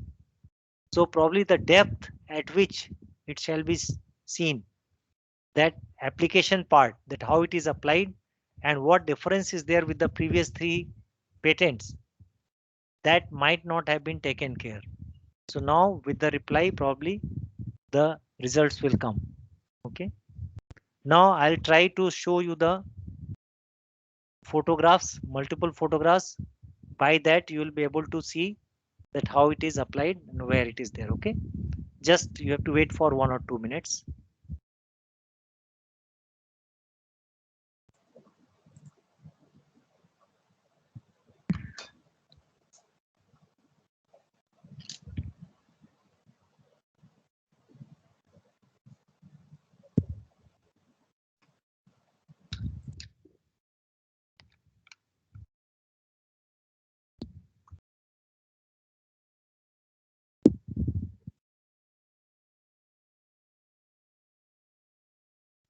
S3: So probably the depth at which it shall be seen, that application part, that how it is applied and what difference is there with the previous 3 patents, that might not have been taken care. So now with the reply, probably the results will come. Okay. Now I'll try to show you the photographs, multiple photographs. By that you will be able to see that how it is applied and where it is there. Okay. Just you have to wait for 1 or 2 minutes.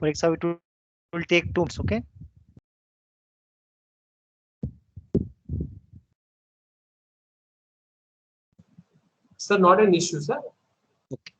S3: For example, it will take 2 minutes. Okay.
S1: Sir, not an issue, sir.
S3: Okay.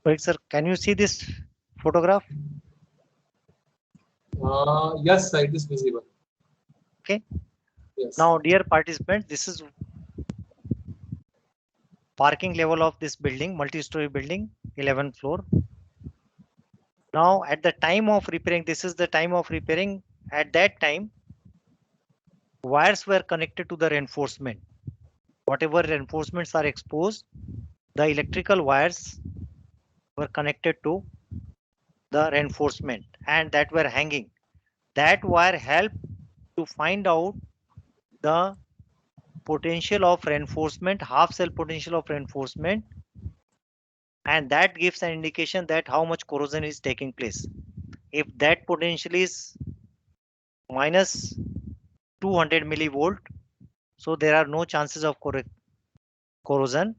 S3: Right, sir, can you see this photograph?
S1: Yes, sir, it is visible.
S3: Okay.
S1: Yes.
S3: Now, dear participants, this is parking level of this building, multi-story building, 11th floor. Now, at the time of repairing, this is the time of repairing. At that time, wires were connected to the reinforcement. Whatever reinforcements are exposed, the electrical wires were connected to the reinforcement and that were hanging. That wire helped to find out the potential of reinforcement, half cell potential of reinforcement, and that gives an indication that how much corrosion is taking place. If that potential is minus 200 millivolt, so there are no chances of corrosion.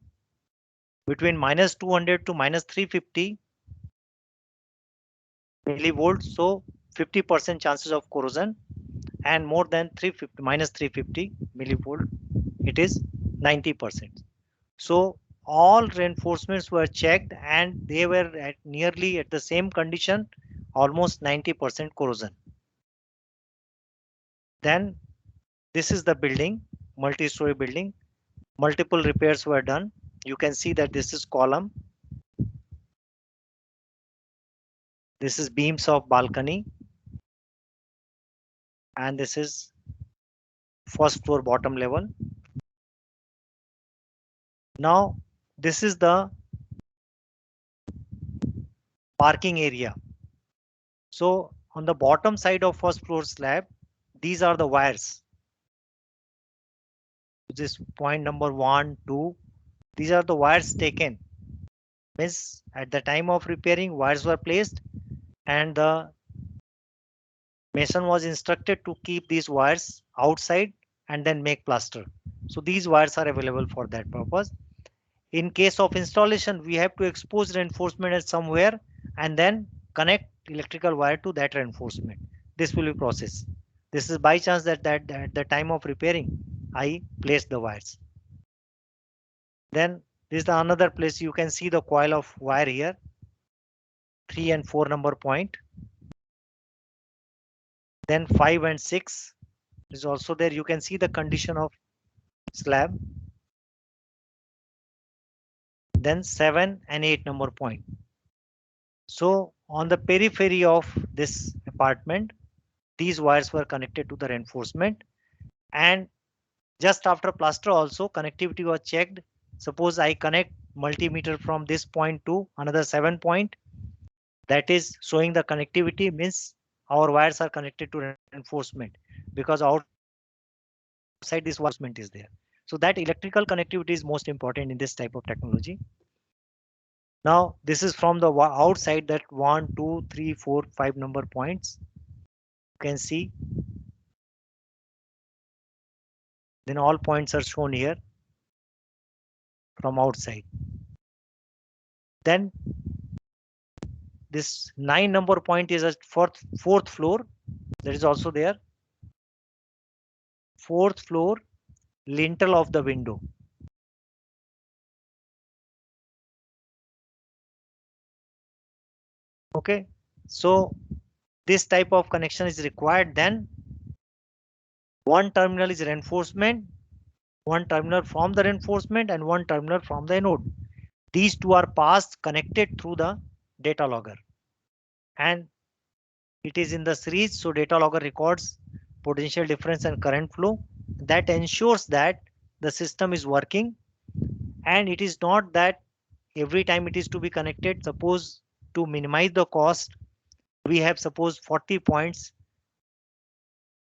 S3: Between minus 200 to minus 350 millivolts, so 50% chances of corrosion, and more than 350 minus 350 millivolt, it is 90%. So all reinforcements were checked and they were at nearly at the same condition, almost 90% corrosion. Then this is the building, multi-story building. Multiple repairs were done. You can see that this is column. This is beams of balcony. And this is first floor bottom level. Now this is the parking area. So on the bottom side of first floor slab, these are the wires. This point number 1, 2. These are the wires taken. Means at the time of repairing, wires were placed and the mason was instructed to keep these wires outside and then make plaster. So these wires are available for that purpose. In case of installation, we have to expose reinforcement at somewhere and then connect electrical wire to that reinforcement. This will be process. This is by chance that at the time of repairing, I placed the wires. Then this is the another place you can see the coil of wire here. 3 and 4 number point. Then 5 and 6 is also there. You can see the condition of slab. Then 7 and 8 number point. So on the periphery of this apartment, these wires were connected to the reinforcement, and just after plaster also connectivity was checked. Suppose I connect multimeter from this point to another 7 point, that is showing the connectivity, means our wires are connected to reinforcement, because outside this reinforcement is there. So that electrical connectivity is most important in this type of technology. Now this is from the outside, that 1, 2, 3, 4, 5 number points you can see. Then all points are shown here from outside. Then this 9 number point is a fourth floor, that is also there. 4th floor lintel of the window. Okay, so this type of connection is required. Then one terminal is reinforcement, one terminal from the reinforcement, and one terminal from the anode. These two are passed connected through the data logger, and it is in the series. So data logger records potential difference and current flow. That ensures that the system is working, and it is not that every time it is to be connected. Suppose to minimize the cost, we have suppose 40 points.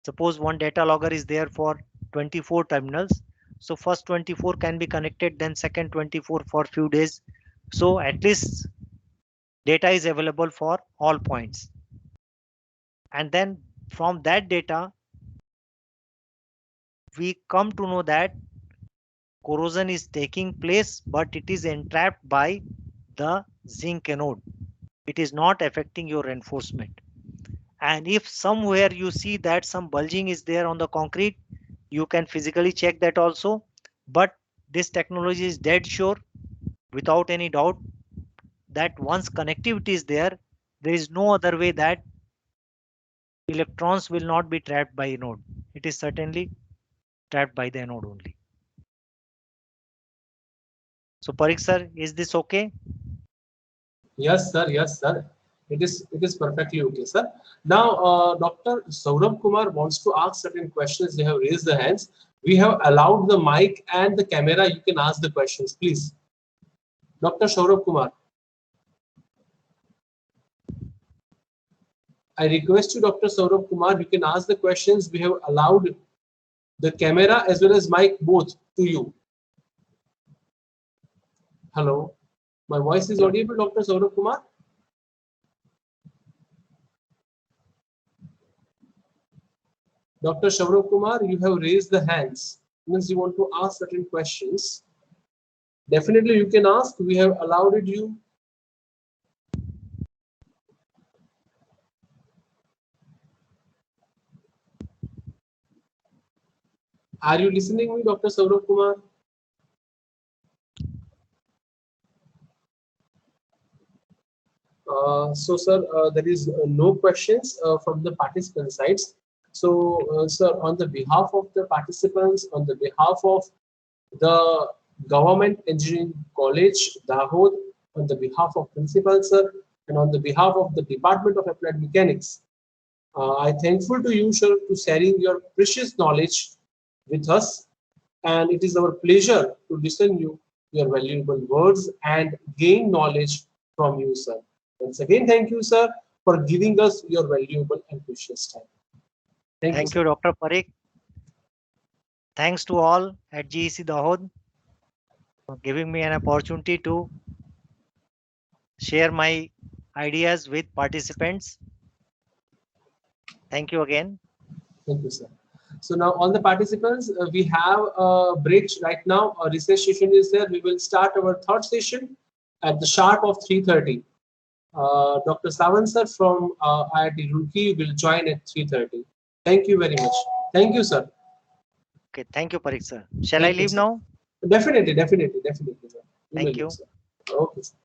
S3: Suppose one data logger is there for 24 terminals. So first 24 can be connected, then second 24 for few days. So at least data is available for all points. And then from that data, we come to know that corrosion is taking place, but it is entrapped by the zinc anode. It is not affecting your reinforcement. And if somewhere you see that some bulging is there on the concrete, you can physically check that also. But this technology is dead sure, without any doubt. that once connectivity is there is no other way that electrons will not be trapped by anode. It is certainly trapped by the anode only. So Parikh sir, is this okay?
S1: Yes, sir. Yes, sir. It is perfectly okay, sir. Now, Dr. Saurabh Kumar wants to ask certain questions. They have raised their hands. We have allowed the mic and the camera. You can ask the questions, please. Dr. Saurabh Kumar. I request you, Dr. Saurabh Kumar, you can ask the questions. We have allowed the camera as well as mic both to you. Hello. My voice is audible, Dr. Saurabh Kumar? Dr. Saurabh Kumar, you have raised the hands. Means you want to ask certain questions. Definitely you can ask. We have allowed it you. Are you listening me, Dr. Saurabh Kumar? So, sir, there is no questions from the participant sides. So, sir, on the behalf of the participants, on the behalf of the Government Engineering College, Dahod, on the behalf of principal, sir, and on the behalf of the Department of Applied Mechanics, I'm thankful to you, sir, to sharing your precious knowledge with us. And it is our pleasure to listen to your valuable words and gain knowledge from you, sir. Once again, thank you, sir, for giving us your valuable and precious time.
S3: Thank you, Dr. Parikh. Thanks to all at GEC Dahod for giving me an opportunity to share my ideas with participants. Thank you again.
S1: Thank you, sir. So now all the participants, we have a break right now. A recess session is there. We will start our third session at the sharp of 3:30. Dr. Sawant sir from IIT Roorkee will join at 3:30. Thank you very much. Thank you, sir.
S3: Okay, thank you, Parikh sir. Shall I leave now?
S1: Definitely, sir.
S3: Thank you.
S1: Okay, sir.